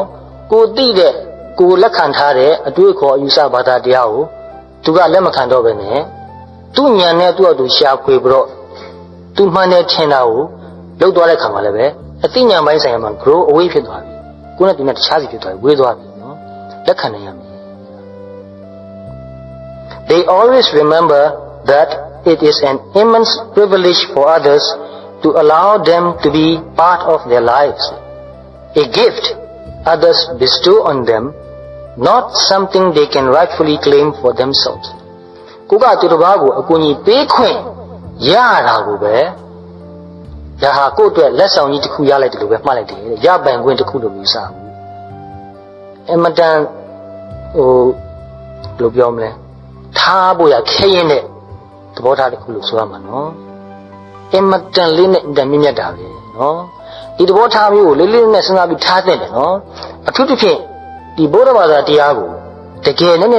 B: ကိုသိတဲ့ကိုလက်ခံထားတဲ့အတွေးခေါ်အယူဆဘာသာတရားကိုသူကလက်မခံတော့ပဲနဲ့သူ့ဉာဏ်နဲ့သူ့အတူရှာဖွေပြီးတော့သူမှန်တယ်ထင်တာကိုလောက်သွားတဲ့ခါမှာလည်းပဲအသိဉာဏ်ပိုင်းဆိုင်ရာမှာ grow away ဖြစ်သွားပြီကိုယ်နဲ့သူနဲ့တခြားစီဖြစ်သွားပြီဝေးသွားပြီနော်လက်ခံနိုင်ရမယ် They always remember that it is an immense privilege for others to allow them to be part of their lives, a gift others bestow on them, not something they can rightfully claim for themselves. ကိုကသူတစ်ပါးကိုအကူအညီပေးခွင့်ရတာကိုပဲဒါဟာကိုယ့်အတွက်လက်ဆောင်ကြီးတစ်ခုရလိုက်တယ်လို့ပဲမှတ်လိုက်တယ်ရပိုင်ခွင့်တစ်ခုလို့မျိုးစားဘူးအမတန်ဟိုဘယ်လိုပြောမလဲထားဖို့ရခဲရင်တဲ့သဘောထားတစ်ခုလို့ဆိုရမှာနော်အမတန်လေးနဲ့အတန်မြင့်မြတ်တာပဲနော်ဒီသဘောထားမျိုးကိုလေးလေးနဲ့စဉ်းစားပြီးထားသင့်တယ်နော်အထူးသဖြင့်ဒီဘုရားဘာသာတရားကိုတကယ်နဲ့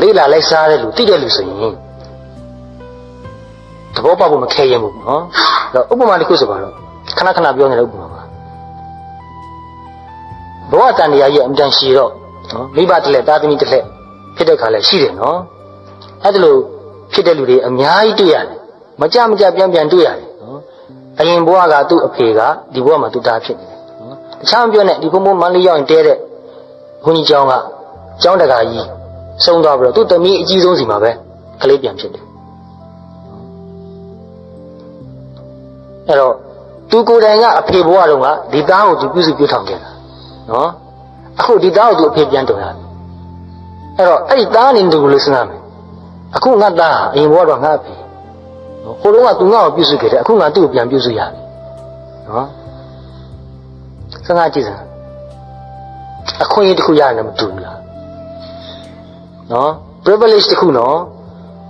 B: လေးလာလိုက်စားတဲ့လူသိတဲ့လူဆိုရင်သဘောပေါက်ဖို့မခဲရင်ဘူးနော်အဲ့တော့ဥပမာတစ်ခုဆိုပါတော့ခဏခဏပြောနေတဲ့ဥပမာပါဘဝတန်တရားရဲ့အမြဲတမ်းရှိတော့နော်မိဘတစ်လက်သားသမီးတစ်လက်ဖြစ်တဲ့ခါလဲရှိတယ်နော်အဲ့ဒါလို့ဖြစ်တဲ့လူတွေအများကြီးတွေ့ရတယ်မကြပြန်တွေ့ရတယ်နော်အရင်ဘဝကသူ့အဖေကဒီဘဝမှာသူ့သားဖြစ်နေတယ်နော်တခြားမပြောနဲ့ဒီဘုံဘုံမန္တလေးရောက်ရင်တဲတဲ့ဘုန်းကြီးကျောင်းကကျောင်းတကာကြီးဆုံးသွားပြီးတော့သူ့သမီးအကြီးဆုံးစီမှာပဲကလေးပြန်ဖြစ်တယ်အဲ့တော့သူကိုယ်တိုင်ကအဖေဘဝတုန်းကဒီသားကိုသူပြုစုပြောထောင်ခဲ့တာနော်အခုဒီသားကိုသူအဖေပြန်တော်ရတယ်အဲ့တော့အဲ့ဒီသားအနေနဲ့သူကိုလို့စဉ်းစားမယ်အခုငါသားအရင်ဘဝတော့ငါအဖေဟိုတုန်းကသူငါ့ကိုပြုစုခဲ့တယ်အခုငါသူ့ကိုပြန်ပြုစုရပြီနော်စဉ်းစားကြည့်စမ်းအခွင့်အရေးတစ်ခုရတယ်မတူဘူးလားနော် privilege တစ်ခုနော်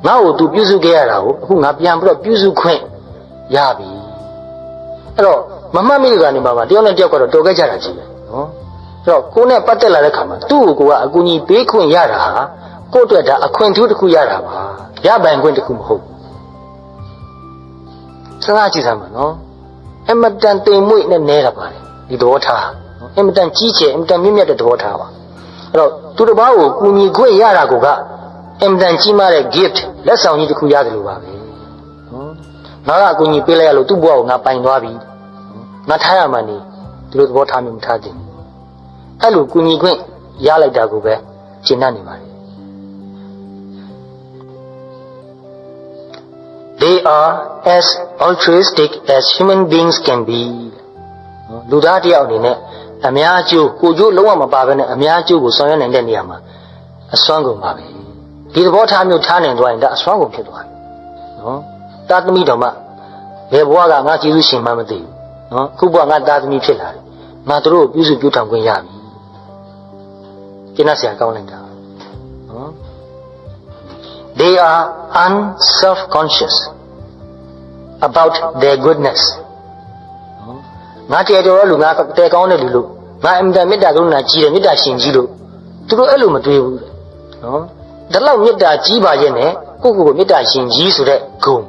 B: ငါ့ကိုသူပြုစုခဲ့ရတာကိုအခုငါပြန်ပြီးတော့ပြုစုခွင့်ရပြီအဲ့တော့မမှတ်မိလို့ကနေပါတယောက်နဲ့တယောက်ကတော့တော်ခဲ့ကြတာကြီးပဲနော်အဲ့တော့ကိုယ်နဲ့ပတ်သက်လာတဲ့ခါမှာသူ့ကိုကအကူအညီပေးခွင့်ရတာဟာကိုယ့်အတွက်ဒါအခွင့်အထူးတစ်ခုရတာပါရပိုင်ခွင့်တစ်ခုမဟုတ်ဘူးစဉ်းစားကြည့်စမ်းပါနော်အမတန်တိမ်မွေ့နဲ့နဲတာပါလေဒီသဘောထားနော်အမတန်ကြီးကျယ်အမတန်မြင့်မြတ်တဲ့သဘောထားပါအဲ့တော့သူတစ်ပါးကိုကူညီခွင့်ရတာကအမတန်ကြီးမားတဲ့ gift လက်ဆောင်ကြီးတစ်ခုရတယ်လို့ပါပဲနော်ငါကအကူအညီပေးလိုက်ရလို့သူ့ဘဝကိုငါပိုင်သွားပြီငါထားရမှနေဒီလိုသဘောထားမျိုးမထားသင့်ဘူးအဲ့လိုကူညီခွင့်ရလိုက်တာကိုပဲရှင်းတတ်နေပါလေ They are as altruistic as human beings can be လူသားတယောက်အနေနဲ့အများအကျိုးကိုကျိုးလုံးဝမပါဘဲနဲ့အများအကျိုးကိုဆောင်ရွက်နိုင်တဲ့နေရာမှာအစွမ်းကုန်ပါပဲဒီသဘောထားမျိုးထားနိုင်သွားရင်ဒါအစွမ်းကုန်ဖြစ်သွားတယ်နော်သားသမီးတော်မှဘယ်ဘဝကငါကျေးဇူးရှင်မှမသိဘူးနော်ခုဘဝငါသားသမီးဖြစ်လာတယ်ငါတို့ကိုပြုစုပြုထောင်ခွင့်ရပြီကျင့်ဆရာကောင်းလိုက်တာနော် They are unself-conscious about their goodness ငါတဲတော်လူငါတဲကောင်းတဲ့လူလို့ငါအမြဲမေတ္တာကရုဏာကြီးတယ်မေတ္တာရှင်ကြီးလို့သူတို့အဲ့လိုမတွေးဘူးနော်ဒါလောက်မေတ္တာကြီးပါရဲ့နဲ့ကိုမေတ္တာရှင်ကြီးဆိုတဲ့ဂုဏ်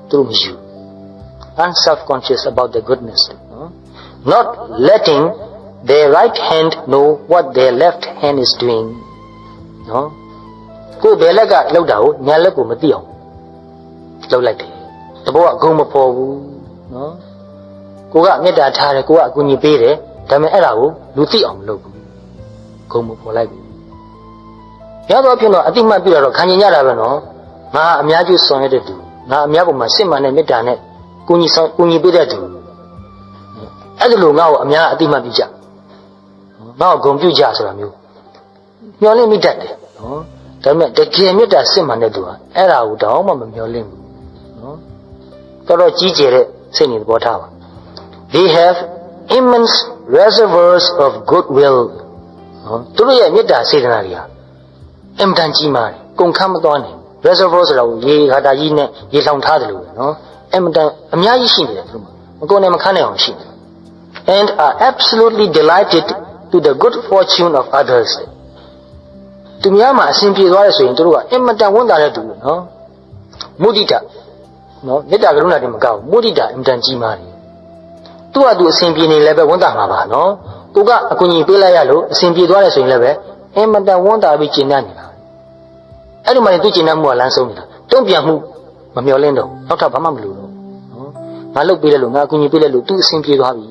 B: သူတို့မယူ unself-conscious about their goodness not letting their right hand know what their left hand is doing နော်ကိုဘယ်လက်ကလောက်တာကိုညာလက်ကိုမသိအောင်လောက်လိုက်တယ်တဘောကဂုဏ်မပေါ်ဘူးနော်ကိုကမေတ္တာထားတယ်ကိုကအကူအညီပေးတယ်ဒါပေမဲ့အဲ့ဒါကိုလူသိအောင်မလုပ်ဘူး ဂုံမပေါ်လိုက်ပြီရတော့ဖြစ်တော့အတိမတ်ပြတော့ခံကျင်ကြတာပဲနော်ငါအများကြီးဆောင်ရတဲ့သူငါအများပေါ်မှာစစ်မှန်တဲ့မေတ္တာနဲ့ကိုကြီးပေးတဲ့သူအဲ့ဒါလိုငါ့ကိုအများအတိမတ်ပြကြငါ့ကိုဂုံပြုကြဆိုတာမျိုးမျောလင့်မိတတ်တယ်နော်ဒါပေမဲ့တကယ်မေတ္တာစစ်မှန်တဲ့သူဟာအဲ့ဒါကိုတောင်းမှမမျောလင့်ဘူးနော်တော်ကြီးကျယ်တဲ့စိတ်နေသဘောထားပါ they have immense reservoirs of goodwill နော်သူတို့ရဲ့မေတ္တာစေတနာတွေဟာအင်တန်ကြီးမားတယ်ကုန်ခမ်းမသွားနိုင် reservoir ဆိုတာကိုရေခါတာကြီးနဲ့ရေလောင်ထားတယ်လို့ပဲနော်အင်တန်အများကြီးရှိနေတယ်သူတို့မကုန်နဲ့မခမ်းနိုင်အောင်ရှိတယ် and are absolutely delighted to the good fortune of others သူများမှာအစဉ်ပြေသွားတယ်ဆိုရင်သူတို့ကအင်တန်ဝန်တာတဲ့သူနော်မုဒိတာနော်မေတ္တာကရုဏာတွေမကောက်မုဒိတာအင်တန်ကြီးမားတယ်သူကသူအစဉ်ပြေနေလည်းပဲဝန်တာမှာပါနော်ကိုကအကူကြီးပေးလိုက်ရလို့အစဉ်ပြေသွားတယ်ဆိုရင်လည်းပဲအင်တန်ဝန်တာပြီးကျင့်တတ်နေတာအဲ့ဒီမှာသူကျင့်တတ်မှုကလမ်းဆုံးနေတာတုံ့ပြန်မှုမမျောလင့်တော့နောက်ထပ်ဘာမှမလုပ်တော့နော်ငါလုပ်ပေးတယ်လို့ငါအကူကြီးပေးတယ်လို့သူအစဉ်ပြေသွားပြီ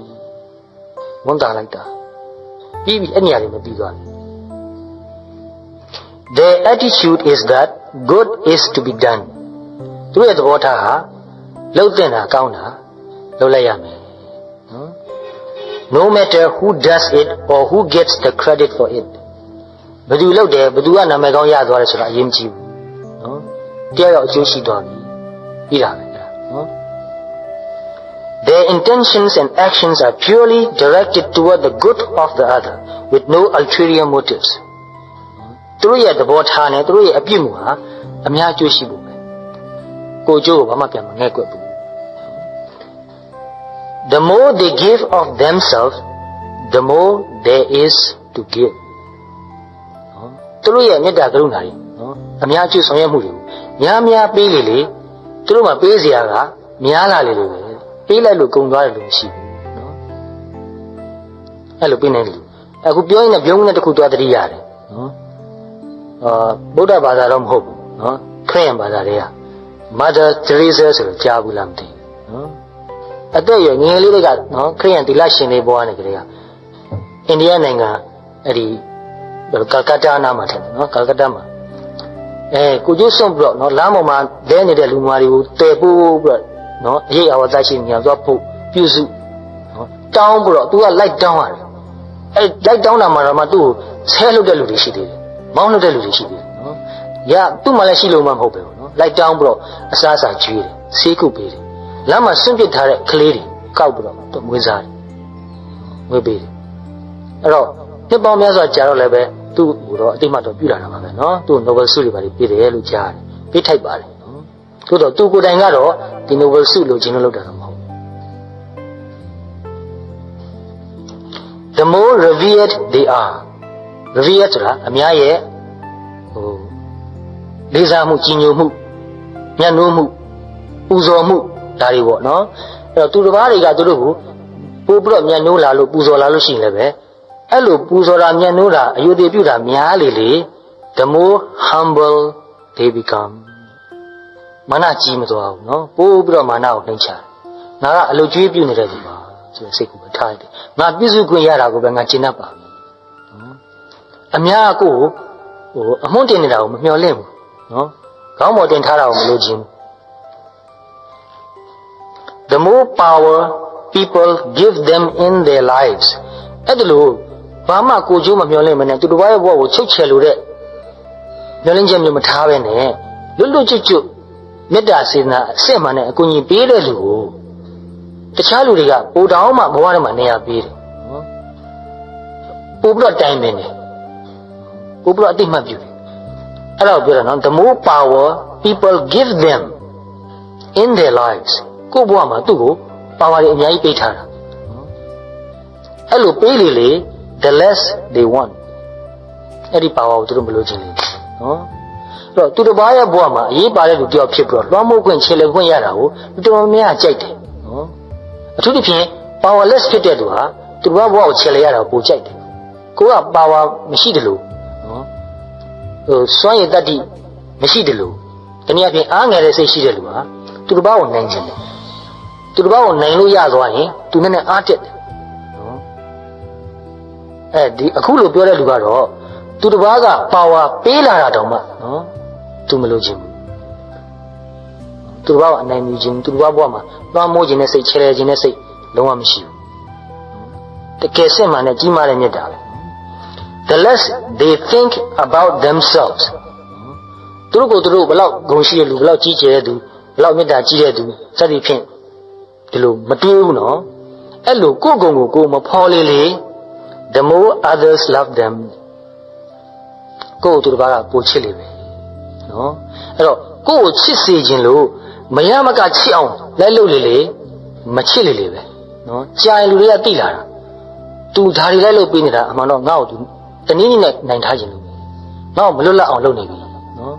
B: ဝန်တာလိုက်တာပြီးပြီအဲ့နေရာတွေမပြီးသွားဘူး Their attitude is that good is to be done သူရဲ့သဘောထားဟာလုပ်တဲ့တာကောင်းတာလုပ်လိုက်ရမယ်နော် No matter who does it or who gets the credit for it ဘယ်သူလုပ်တယ်ဘယ်သူကနာမည်ကောင်းရသွားတယ်ဆိုတာအရင်မကြည့်ဘူးနော်တရားရောက်အကျိုးရှိသွားပြီပြီးတာပဲနော် Their intentions and actions are purely directed toward the good of the other with no ulterior motives သူတို့ရဲ့သဘောထားနဲ့သူတို့ရဲ့အပြစ်မှုဟာအများအကျိုးရှိဖို့ပဲကိုကျိုးကိုဘာမှပြန်မငဲ့ကွက်ဘူး The more they give of themselves the more there is to give နော်သူတို့ရဲ့မေတ္တာကရုဏာတွေနော်အများအကျိုးဆောင်ရွက်မှုတွေကိုများပေးလေလေသူတို့မှာပေးစရာကများလာလေလေပဲပေးလိုက်လို့ကုန်သွားတယ်လို့မရှိဘူးနော်အဲ့လိုပေးနေတယ်အခုပြောရင်လည်းပြုံးနဲ့တစ်ခုသွားတတိရတယ်နော်ဗုဒ္ဓဘာသာတော့မဟုတ်ဘူးနော်ခရစ်ယာန်ဘာသာတွေက Mother Teresa ဆိုတော့ကြားဘူးလားမသိဘူးနော်အသက်ရွယ်ငယ်လေးတွေကနော်ခရစ်ယာန်သီလရှင်တွေပေါ်ကနေကြတဲ့ကအိန္ဒိယနိုင်ငံအဲ့ဒီကာကတာနာမှာထင်တယ်နော်ကာကတာမှာကိုကျိုးစွန့်ပြီးတော့နော်လမ်းပေါ်မှာလဲနေတဲ့လူမတွေကိုတည်ပို့ပြီးတော့နော်အရေးအဝတ်ရှိနေအောင်သွားဖို့ပြုစုနော်တောင်းပြီးတော့ तू ကလိုက်တောင်းရတယ်လိုက်တောင်းတာမှတော့မှသူ့ကိုဆဲလုပ်တဲ့လူတွေရှိသေးတယ်မောင်းလုပ်တဲ့လူတွေရှိသေးတယ်နော်ရသူ့မှလည်းရှိလို့မှမဟုတ်ပဲနော်လိုက်တောင်းပြီးတော့အစားအစာကျွေးတယ်ဆေးကုပ်ပေးတယ်လမ်းမှာဆွန့်ပစ်ထားတဲ့ကလေးတွေကောက်ပြီးတော့မွေးစားတယ်မွေးပေးတယ်အဲ့တော့နှစ်ပေါင်းများစွာကြာတော့လည်းပဲသူ့ကိုတော့အတိမတ်တော့ပြုလာတာပါပဲနော်သူ့ Nobel ဆုတွေပါပေးတယ်လို့ကြားတယ်ပေးထိုက်ပါတယ်နော်သို့တော့သူကိုယ်တိုင်ကတော့ဒီ Nobel ဆုလို့ခြင်းလို့လုပ်တာတော့မဟုတ်ဘူး The more revered they are revered ဆိုတာအများရဲ့လေးစားမှုကြီးညိုမှုညံ့နိုးမှုပူဇော်မှုဒါတွေပေါ့နော်အဲ့တော့သူတစ်ပါးတွေကသူတို့ကိုပို့ပြီးတော့ညံ့နိုးလာလို့ပူဇော်လာလို့ရှိရင်လည်းပဲအဲ့လိုပူဇော်တာညံ့နိုးတာအယုဒ္ဓပြုတာများလေလေ the more humble they become မာနကြီးမသွားဘူးနော်ပို့ပြီးတော့မာနကိုနှိမ့်ချတယ်ငါကအလုပ်ကျွေးပြုနေတဲ့သူပါဆိုတဲ့စိတ်ကိုပဲထားရတယ်ငါပြည့်စုံခွင့်ရတာကိုပဲငါကျင့်တတ်ပါပြီနော်အများကိုအမွှန်းတင်နေတာကိုမမျှော်လင့်ဘူးနော်ခေါင်းပေါ်တင်ထားတာကိုမလိုချင်ဘူး The more power people give them in their lives အဲ့ဒါလို့ဘာမှကိုကျိုးမမျှော်လင့်မနဲ့သူတစ်ပါးရဲ့ဘဝကိုချုပ်ချယ်လို့တဲ့မျှော်လင့်ချက်မျိုးမထားပဲနဲ့လွတ်လွတ်ကျွတ်ကျွတ်မေတ္တာစေတနာအစစ်မှန်နဲ့အကူအညီပေးတဲ့လူကိုတခြားလူတွေကပိုတောင်းမှဘဝထဲမှာနေရာပေးတယ်နော်ပို့ပြီးတော့တိုင်ပင်တယ်ပို့ပြီးတော့အတိတ်မှတ်ပြုတယ်အဲ့တော့ပြောတာနော် the more power people give them in their lives ကိုယ့်ဘဝမှာသူ့ကိုပါဝါတွေအများကြီးပေးထားတာအဲ့လိုပေးလေလေ the less they want အဲ့ဒီပါဝါကိုသူတို့မလိုချင်ဘူးနော်အဲ့တော့သူတစ်ပါးရဲ့ဘဝမှာအရေးပါတဲ့လူတယောက်ဖြစ်ပြီးတော့လွှမ်းမိုးခွင့်ခြေလှယ်ခွင့်ရတာကိုတော်တော်များများကြိုက်တယ်နော်အထူးသဖြင့် powerless ဖြစ်တဲ့သူဟာသူတစ်ပါးဘဝကိုခြေလှယ်ရတာကိုပိုကြိုက်တယ်ကိုကပါဝါမရှိတယ်လို့နော်စွမ်းရည်တတ္တိမရှိတယ်လို့တနည်းအားဖြင့်အားငယ်တဲ့စိတ်ရှိတဲ့လူဟာသူတစ်ပါးကိုနိုင်ခြင်းတယ်သူတစ်ပါးကိုနိုင်လို့ရသွားရင်သူနဲ့အားတက်တယ်နော် ဒီအခုလိုပြောတဲ့လူကတော့သူတစ်ပါးကပါဝါပေးလာတာတောင်မှနော်သူမလို့ခြင်းဘူးသူတစ်ပါးကအနိုင်ယူခြင်းသူတစ်ပါးဘဝမှာလွှမ်းမိုးခြင်းနဲ့စိတ်ချဲရဲခြင်းနဲ့စိတ်လုံးဝမရှိဘူးတကယ်စစ်မှန်တဲ့ကြီးမားတဲ့မြတ်တာပဲ the less they think about themselves သူတို့ကိုသူတို့ဘလောက်ဂုဏ်ရှိတဲ့လူဘလောက်ကြီးကျယ်တဲ့သူဘလောက်မေတ္တာကြီးတဲ့သူစသဖြင့်ဒီလိုမတွေးဘူးနော်အဲ့လိုကိုယ့်ဂုဏ်ကိုကိုယ်မဖော်လေလေ the more others love them ကိုယ်သူတစ်ပါးကပိုချစ်လေပဲနော်အဲ့တော့ကိုယ့်ကိုချစ်စေခြင်းလို့မရမကချစ်အောင်လက်လုပ်လေလေမချစ်လေလေပဲနော်ကြာရင်လူတွေကသိလာတာသူဓာရီလိုက်လို့ပြီးနေတာအမှန်တော့ငါ့ကိုသူတနည်းနည်းနဲ့နိုင်ထားခြင်းလို့ငါ့ကိုမလွတ်လပ်အောင်လုပ်နေပြီနော်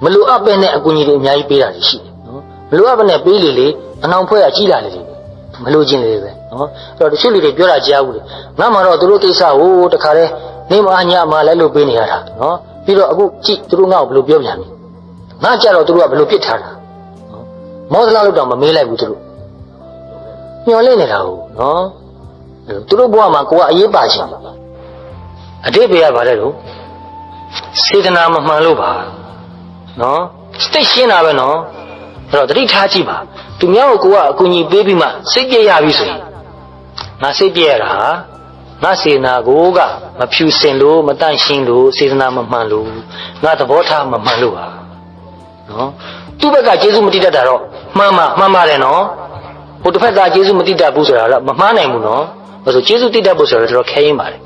B: မလိုအပ်ပဲနဲ့အကူအညီတွေအများကြီးပေးတာရှိတယ်နော်မလိုအပ်ပဲနဲ့ပေးလေလေအနှောင်ဖွဲ့ကကြီးလာလေလေမလိုချင်လေပဲနော်အဲ့တော့တချို့လူတွေပြောတာကြားဘူးလေငါမှတော့သူတို့ကိစ္စကိုတခါတည်းနေမအညာမလိုက်လို့ပေးနေရတာနော်ပြီးတော့အခုကြည့်သူတို့ငါ့ကိုဘယ်လိုပြောပြန်လဲငါကြတော့သူတို့ကဘယ်လိုပြစ်ထားတာနော်မောဒလာလို့တော့မမေးလိုက်ဘူးသူတို့ညှော်လင့်နေတာဟုတ်နော်သူတို့ဘဝမှာကိုကအရေးပါခြင်းအတိတ်ဘယ်ရပါလဲလို့စေတနာမမှန်လို့ပါနော်စိတ်ရှင်းတာပဲနော်အဲ့တော့တတိထားကြည့်ပါသူများကိုကိုကအကူအညီပေးပြီးမှစိတ်ပြည့်ရပြီဆိုရင်ငါစိတ်ပြည့်ရတာငါစေနာကိုကမဖြူစင်လို့မတန့်ရှင်းလို့စေတနာမမှန်လို့ငါသဘောထားမမှန်လို့ပါနော်သူ့ဘက်ကကျေးဇူးမတိတတ်တာတော့မှန်ပါတယ်နော်ဟိုတစ်ဖက်ကကျေးဇူးမတိတတ်ဘူးဆိုတာတော့မမှားနိုင်ဘူးနော်ဘာလို့ကျေးဇူးတိတတ်ဖို့ဆိုတော့တော်တော်ခဲရင်ပါတယ်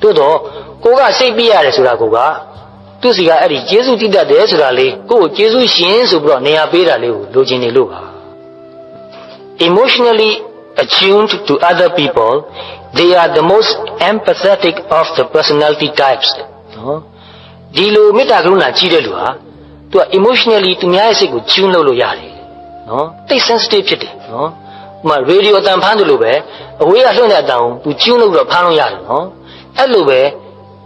B: တို့တော့ကိုကစိတ်ပြည့်ရတယ်ဆိုတာကိုကသူ့စီကအဲ့ဒီကျေးဇူးတိတတ်တယ်ဆိုတာလေးကိုကိုကျေးဇူးရှင်ဆိုပြီးတော့နေရာပေးတာလေးကိုလိုချင်နေလို့ပါ emotionally attuned to other people they are the most empathetic of the personality types နော်ဒီလိုမေတ္တာကရုဏာကြီးတဲ့လူဟာသူက emotionally သူများရဲ့စိတ်ကို tune လုပ်လို့ရတယ်နော်သိ sensitive ဖြစ်တယ်နော်ဥပမာရေဒီယိုအတန်ဖမ်းတယ်လို့ပဲအဝေးကလွှင့်တဲ့အတန်ကိုသူ tune လုပ်ပြီးတော့ဖမ်းလို့ရတယ်နော်အဲ့လိုပဲ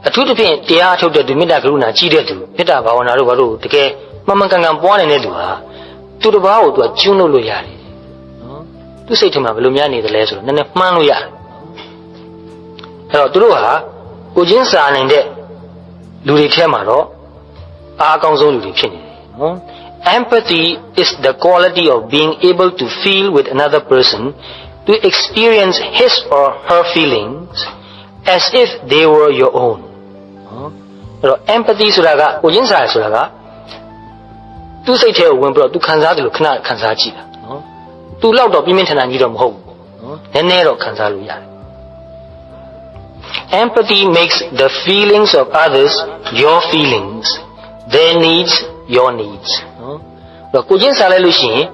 B: အထူးသဖြင့်တရားထုတ်တဲ့သူမေတ္တာကရုဏာကြီးတဲ့သူမေတ္တာဘာဝနာတို့ဘာလို့တကယ်မှန်မှန်ကန်ကန်ပွားနေတဲ့သူဟာသူတစ်ပါးကိုသူက tune လုပ်လို့ရတယ်နော်သူစိတ်ထဲမှာဘယ်လိုများနေသလဲဆိုတော့နည်းနည်းမှန်းလို့ရတယ်အဲ့တော့သူတို့ဟာကိုချင်းစာနိုင်တဲ့လူတွေထဲမှာတော့အားအကောင်းဆုံးလူတွေဖြစ်နေတယ်နော် empathy is the quality of being able to feel with another person to experience his or her feelings as if they were your own နော်အဲ့တော့ empathy ဆိုတာကကိုချင်းစာရဆိုတာကသူ့စိတ်ထဲကိုဝင်ပြီးတော့သူခံစားတယ်လို့ခဏခံစားကြည့်တာနော်သူလောက်တော့ပြင်းပြင်းထန်ထန်ကြီးတော့မဟုတ်ဘူးနော်နည်းနည်းတော့ခံစားလို့ရတယ်Empathy makes the feelings of others your feelings, their needs your needs. နော်ကိုချင်းစားလိုက်လို့ရှိရင်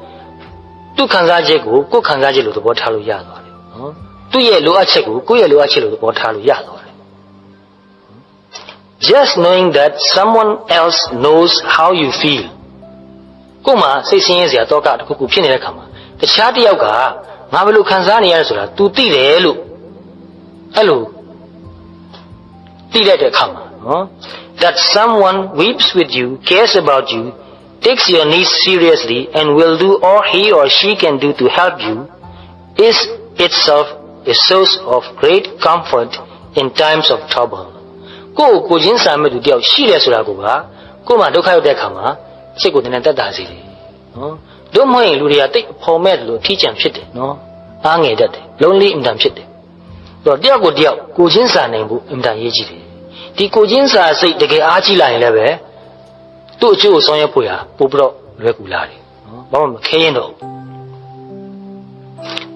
B: သူ့ခံစားချက်ကိုကိုယ်ခံစားချက်လို့သဘောထားလို့ရသွားတယ်နော်သူ့ရဲ့လိုအပ်ချက်ကိုကိုယ့်ရဲ့လိုအပ်ချက်လို့သဘောထားလို့ရသွားတယ် Just knowing that someone else knows how you feel ကိုယ်မှာစိတ်ဆင်းရဲစရာတော့ကတစ်ခုခုဖြစ်နေတဲ့ခါမှာတခြားတစ်ယောက်ကငါဘယ်လိုခံစားနေရလဲဆိုတာ तू သိတယ်လို့အဲ့လိုသိတဲ့အခါမှာနော် that someone weeps with you cares about you takes your needs seriously and will do all he or she can do to help you is itself a source of great comfort in times of trouble ကိုချင်းစာမဲ့သူတယောက်ရှိတယ်ဆိုတာကိုကကိုမှဒုက္ခရောက်တဲ့အခါမှာစိတ်ကိုနည်းနည်းတက်တာစီတယ်နော်တို့မဟုတ်ရင်လူတွေကတိတ်အဖော်မဲ့လို့ထီးချံဖြစ်တယ်နော်အားငယ်တတ်တယ်လုံးလေးအင်တန်ဖြစ်တယ်တော့တယောက်ကိုတယောက်ကိုချင်းစာနိုင်ဖို့အင်တန်ရေးကြည့်တယ်ဒီကိုချင်းစာစိတ်တကယ်အားကြီးလာရင်လည်းပဲသူ့အကျိုးကိုဆောင်ရွက်ဖို့ရပို့ပြီးတော့လွယ်ကူလာတယ်နော်ဘာမှမခဲရင်တော့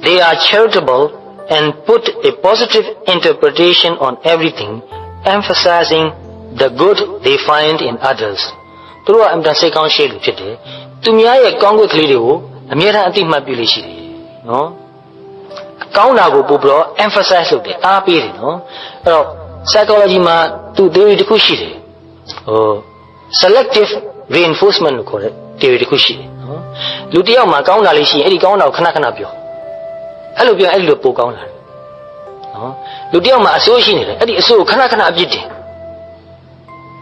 B: They are charitable and put a positive interpretation on everything emphasizing the good they find in others သူတို့ကအင်တန်စိတ်ကောင်းရှိလို့ဖြစ်တယ်သူများရဲ့ကောင်းကွက်ကလေးတွေကိုအမြဲတမ်းအသိမှတ်ပြုလို့ရှိတယ်နော်ကောင်းတာကိုပို့ပြီးတော့ emphasize လုပ်တယ်အားပေးတယ်နော်အဲ့တော့ psychology မှာသူ theory တစ်ခုရှိတယ်selective reinforcement လို့ခေါ်တဲ့ theory တစ်ခုရှိတယ်နော်လူတစ်ယောက်မှာကောင်းတာလေးရှိရင်အဲ့ဒီကောင်းတာကိုခဏခဏပြောအဲ့လိုပြောအဲ့လိုပိုကောင်းလာတယ်နော်လူတစ်ယောက်မှာအဆိုးရှိနေတယ်အဲ့ဒီအဆိုးကိုခဏခဏအပြစ်တင်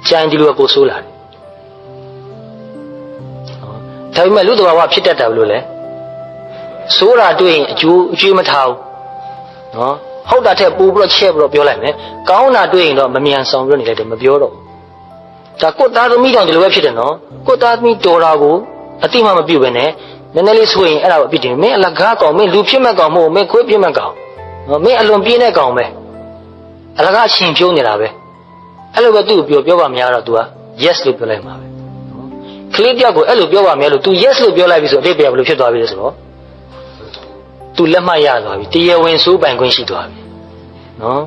B: ကြိုင်ဒီလိုပိုဆိုးလာတယ်ဒါပေမဲ့လူတော်ဘဝဖြစ်တတ်တယ်လို့လဲဆိုးတာတွေ့ရင်အကျိုးမထားဘူးနော် ဟုတ်တာထက်ပိုပြီးတော့ချက်ပြီးတော့ပြောလိုက်မယ်ကောင်းတာတွေ့ရင်တော့မမြန်ဆောင်ပြောနေလိုက်တယ်မပြောတော့ဒါကိုသားသမီးတောင်ဒီလိုပဲဖြစ်တယ်နော်ကိုသားသမီးတော်တာကိုအတိမမပြုတ်ပဲနဲ့နည်းနည်းလေးဆိုရင်အဲ့ဒါကိုအပြစ်တင်မင်းအလကားကောင်မင်းလူဖြစ်မဲ့ကောင်မဟုတ်မင်းခွေးဖြစ်မဲ့ကောင်နော်မင်းအလွန်ပြင်းတဲ့ကောင်ပဲအလကားအချင်းဖြိုးနေတာပဲအဲ့လိုပဲသူ့ကိုပြောပါများတော့ तू က yes လို့ပြောလိုက်မှာပဲနော်ကလေးပြောက်ကိုအဲ့လိုပြောပါများလို့ तू yes လို့ပြောလိုက်ပြီဆိုအတိတ်ပဲဘယ်လိုဖြစ်သွားပြီလဲဆိုတော့ तू လက်မှတ်ရသွားပြီတရားဝင်စိုးပိုင်ခွင့်ရှိသွားပြီနော်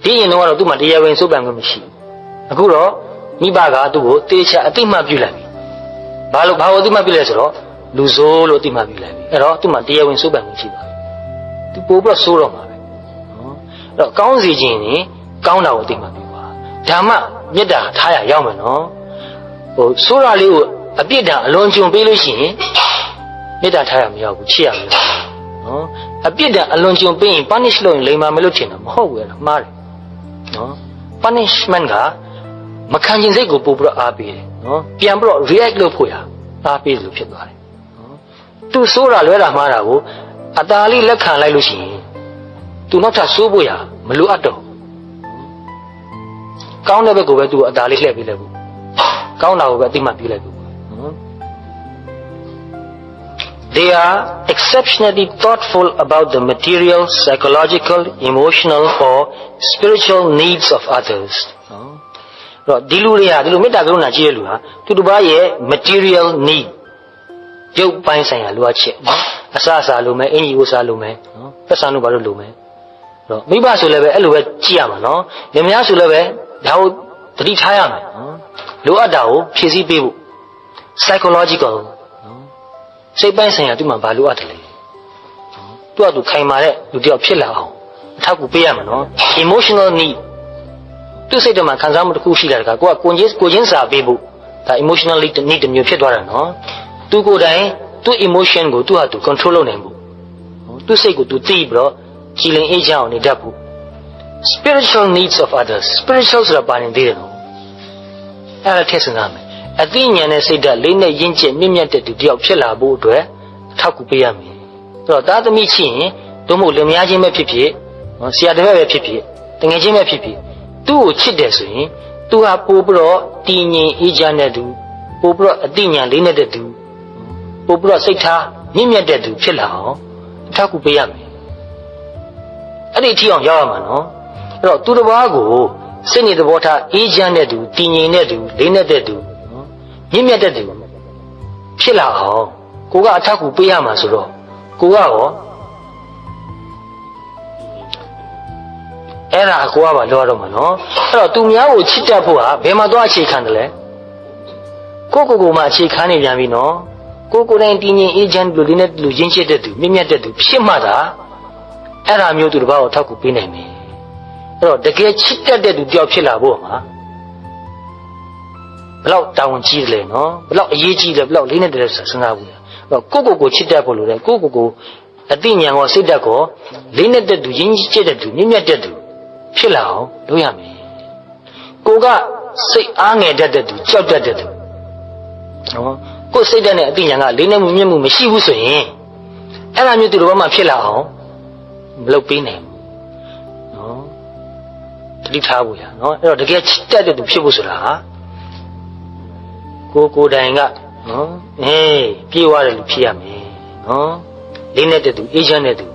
B: ဒီရင်တော့ तू မှတရားဝင်စိုးပိုင်ခွင့်မရှိဘူးအခုတော့မိဘကသူ့ကိုတေချာအတိမတ်ပြုလိုက်ပြီဘာလို့အတိမတ်ပြုလဲဆိုတော့လူဆိုးလို့အတိမတ်ပြုလိုက်ပြီအဲ့တော့သူ့မှာတရားဝင်စိုးပိုင်ခွင့်ရှိသွားပြီ तू ပို့ပြီးတော့စိုးတော့မှာပဲနော်အဲ့တော့ကောင်းစီခြင်းနေကောင်းတာကိုအတိမတ်ပြုပါဓမ္မမေတ္တာထားရရောက်မယ်နော်စိုးရလေးကိုအပြစ်ဒဏ်အလွန်ကျွံပေးလို့ရှိရင်မေတ္တာထားရမရောက်ဘူးချစ်ရမရောက်နော်အပြစ်ဒဏ်အလွန်ကျွံပေးရင် punish လုပ်ရင်လိမ္မာမယ်လို့ထင်တာမဟုတ်ဘူးလားမှားတယ်နော် punishment ကမခံကျင်စိတ်ကိုပို့ပြီးတော့အားပေးတယ်နော်ပြန်ပြီးတော့ react လုပ်ဖို့ရအားပေးလို့ဖြစ်သွားတယ်နော်သူစိုးတာလွဲတာမှားတာကိုအตาလေးလက်ခံလိုက်လို့ရှိရင်သူနောက်ထပ်စိုးဖို့ရမလိုအပ်တော့ကောင်းတဲ့ဘက်ကိုပဲသူအตาလေးလှည့်ပေးလိုက်ဘူးကောင်းတာကိုပဲအတိမတ်ပြုလိုက်ဘူးနော် They are exceptionally thoughtful about the material, psychological, emotional or spiritual needs of others. နော်ဒီလူတွေကဒီလိုမေတ္တာကရုဏာကြီးတဲ့လူဟာသူတစ်ပါးရဲ့ material need ရုပ်ပိုင်းဆိုင်ရာလိုအပ်ချက်နော်အစအစာလိုမယ်အင်ကြီးဥစားလိုမယ်နော်ပတ်စံတို့ဘာလို့လိုမယ်တော့မိဘဆိုလည်းပဲအဲ့လိုပဲကြည့်ရမှာနော်လင်မယားဆိုလည်းပဲဒါကိုသတိထားရမယ်နော်လိုအပ်တာကိုဖြည့်ဆည်းပေးဖို့ psychological နော်စိတ်ပိုင်းဆိုင်ရာသူ့မှာဘာလိုအပ်တယ်လဲသူကသူခိုင်မာတဲ့လူတစ်ယောက်ဖြစ်လာအောင်အထောက်အကူပေးရမှာနော် emotional need သူ့စိတ်ထဲမှာခံစားမှုတစ်ခုရှိလာတကကိုကကိုချင်းစာပေးဖို့ဒါ emotional need တစ်မျိုးဖြစ်သွားတာနော်သူကိုယ်တိုင်သူ့ emotion ကိုသူ့ဟာသူ control လုပ်နိုင်ဖို့သူ့စိတ်ကိုသူသိပြီးတော့ကြည်လင်အေးချမ်းအောင်နေတတ်ဖို့ spiritual needs of others spiritual ဆိုတာပါနေသေးတယ်နော်အဲ့ဒါထည့်စဉ်းစားမယ်အသိဉာဏ်နဲ့စိတ်ဓာတ်လေးနဲ့ယဉ်ကျေးမြင့်မြတ်တဲ့သူတယောက်ဖြစ်လာဖို့အတွက်အထောက်အကူပေးရမယ်ဆိုတော့သားသမီးချင်းရင်တို့မို့လင်မယားချင်းပဲဖြစ်ဖြစ်ဆရာတစ်ပည့်ပဲဖြစ်ဖြစ်တငယ်ချင်းပဲဖြစ်ဖြစ်သူ့ကိုချစ်တယ်ဆိုရင်သူဟာပို့ပြီးတော့တည်ငြိမ်အေးချမ်းတဲ့သူပို့ပြီးတော့အသိဉာဏ်လေးနဲ့တဲ့သူပို့ပြီးတော့စိတ်ထားမြင့်မြတ်တဲ့သူဖြစ်လာအောင်အထောက်အကူပေးရမယ်အဲ့ဒီအထိအောင်ရောက်ရမှာနော်အဲ့တော့သူတစ်ပါးကိုစိတ်နေသဘောထားအေးချမ်းတဲ့သူတည်ငြိမ်တဲ့သူလေးနဲ့တဲ့သူမြင့်မြတ်တဲ့သူဖြစ်လာအောင်ကိုကအထောက်အကူပေးရမှာဆိုတော့ကိုကရောအဲ့ဒါကိုကပါလောတော့မှာနော်အဲ့တော့သူများကိုချစ်တတ်ဖို့ဟာဘယ်မှာသွားအခြေခံတယ်လဲကိုမှအခြေခံနေပြန်ပြီနော်ကိုယ်တိုင်တည်ငြိမ်အေးချမ်းလူလေးနဲ့လူချင်းချစ်တဲ့သူမြင့်မြတ်တဲ့သူဖြစ်မှသာအဲ့ဒါမျိုးသူတစ်ပါးကိုထောက်ကူပေးနိုင်မယ်အဲ့တော့တကယ်ချစ်တတ်တဲ့သူတယောက်ဖြစ်လာဖို့မှာဘယ်လောက်တာဝန်ကြီးတယ်လဲနော်ဘယ်လောက်အရေးကြီးတယ်ဘယ်လောက်လေးနဲ့တယ်ဆိုတာစဉ်းစားဘူးအဲ့တော့ကိုချစ်တတ်ဖို့လိုတယ်ကိုအသိဉာဏ်ကိုစိတ်ဓာတ်ကိုလေးနဲ့တဲ့သူရင်းချစ်တဲ့သူမြင့်မြတ်တဲ့သူဖြစ်လာအောင်လုပ်ရမယ်ကိုကစိတ်အားငယ်တတ်တဲ့သူကြောက်တတ်တဲ့သူနော်ကိုစိတ်ဓာတ်နဲ့အသိဉာဏ်ကလေးနဲ့မှုမြင့်မှုမရှိဘူးဆိုရင်အဲ့ဒါမျိုးသူတို့ဘာမှဖြစ်လာအောင်မလုပ်ပေးနိုင်ဘူးနော်တတိထားဖို့ရနော်အဲ့တော့တကယ်ချစ်တတ်တဲ့သူဖြစ်ဖို့ဆိုတာကိုယ်တိုင်ကနော်ပြေးသွားတယ်လို့ဖြစ်ရမယ်နော်လေးနဲ့တဲ့သူအေးချမ်းတဲ့သူ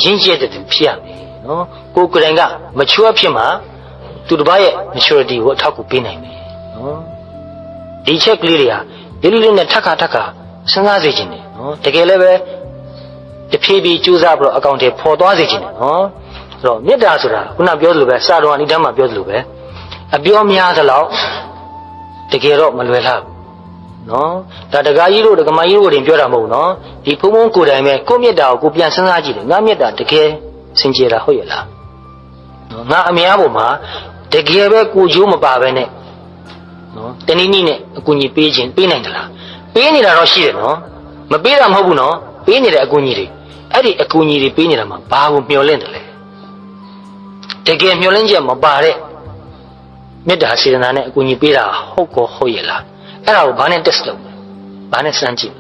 B: ရင်းကျက်တဲ့သူဖြစ်ရမယ်နော်ကိုယ်တိုင်က mature ဖြစ်မှာသူတစ်ပါးရဲ့ maturity ကိုအထောက်အကူပေးနိုင်မယ်နော်ဒီချက်ကလေးတွေဟာဒီလိုလေးနဲ့ထပ်ခါစဉ်းစားစေခြင်းတယ်နော်တကယ်လည်းပဲတဖြည်းဖြည်းကြိုးစားပြီးတော့အကောင့်တွေပေါ်သွားစေခြင်းတယ်နော်ဆိုတော့မေတ္တာဆိုတာခုနပြောသလိုပဲစာတော်အနိဒမ်းမှာပြောသလိုပဲအပြောများသလောက်တကယ်တော့မလွယ်လှဘူးနော်ဒါတကားကြီးတို့ဒကမကြီးတို့တင်ပြောတာမဟုတ်နော်ဒီဖုံဖုံကိုယ်တိုင်ပဲကိုမေတ္တာကိုပြန်စဉ်းစားကြည့်တယ်ငါမေတ္တာတကယ်စင်ကြယ်တာဟုတ်ရဲ့လားနော်ငါအများပေါ်မှာတကယ်ပဲကိုကျိုးမပါပဲနဲ့နော်တနည်းနည်းနဲ့အကူအညီပေးနိုင်သလားပေးနေတာတော့ရှိတယ်နော်မပေးတာမဟုတ်ဘူးနော်ပေးနေတဲ့အကူအညီတွေအဲ့ဒီအကူအညီတွေပေးနေတာမှာဘာကိုမျှော်လင့်တယ်လဲတကယ်မျှော်လင့်ချက်မပါတဲ့မေတ္တာစေတနာနဲ့အကူအညီပေးတာဟုတ်ရဲ့လားအဲ့ဒါကိုဘာနဲ့ test လုပ်လဲဘာနဲ့စမ်းကြည့်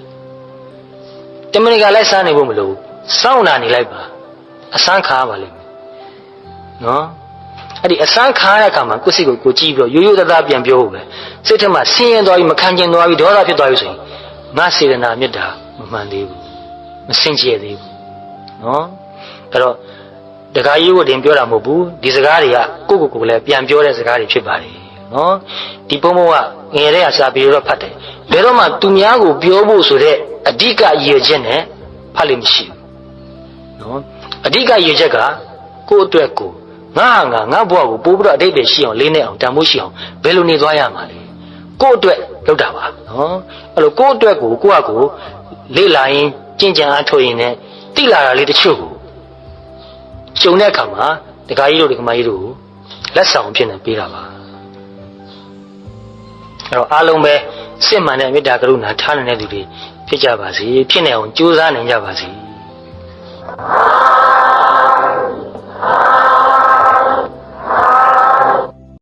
B: တမန်ကလိုက်စားနေဖို့မလိုစောင့်နာနေလိုက်ပါအစမ်းခါပါလိမ့်မယ်
A: နော်အဲ့ဒီအစမ်းခါရတဲ့အခါမှာကိုယ့်စိတ်ကိုကြည့်ပြီးတော့ရိုးရိုးသားသားပြန်ပြောဖို့ပဲစိတ်ထဲမှာဆင်းရဲသွားပြီးမခံကျင်သွားပြီးဒေါသဖြစ်သွားပြီဆိုရင်ငါစေတနာမေတ္တာမမှန်သေးဘူးမစင်ကြယ်သေးဘူးနော်အဲ့တော့တခါကြီးကိုတင်ပြောတာမဟုတ်ဘူးဒီစကားတွေကကိုယ်လည်းပြန်ပြောတဲ့စကားတွေဖြစ်ပါတယ်နော်ဒီဘုံဘုံကငယ်တဲ့ကစာပြီးတော့ဖတ်တယ်ဘယ်တော့မှသူများကိုပြောဖို့ဆိုတဲ့အဓိကရည်ရွယ်ချက်နဲ့ဖတ်လို့မရှိဘူးနော်အဓိကရည်ရွယ်ချက်ကကိုယ့်အတွက်ကိုငါဘဝကိုပိုးပြီးတော့အတိတ်ပဲရှိအောင်လေးနဲ့အောင်တန်ဖိုးရှိအောင်ဘယ်လိုနေသွားရမှာလဲကိုယ့်အတွက်လုပ်တာပါနော်အဲ့လိုကိုယ့်အတွက်ကိုကိုယ့်အကိုလေ့လာရင်ကြင်ကြံအားထုတ်ရင်လည်းတိလာတာလေးတချို့ကိုကျုံတဲ့အခါမှာဒကာကြီးတို့ဒကာမကြီးတို့လက်ဆောင်ဖြစ်နေပေးတာပါအဲ့တော့အားလုံးပဲစစ်မှန်တဲ့မေတ္တာကရုဏာထားနိုင်တဲ့သူတွေဖြစ်ကြပါစေဖြစ်နေအောင်ကြိုးစားနိုင်ကြပါစေ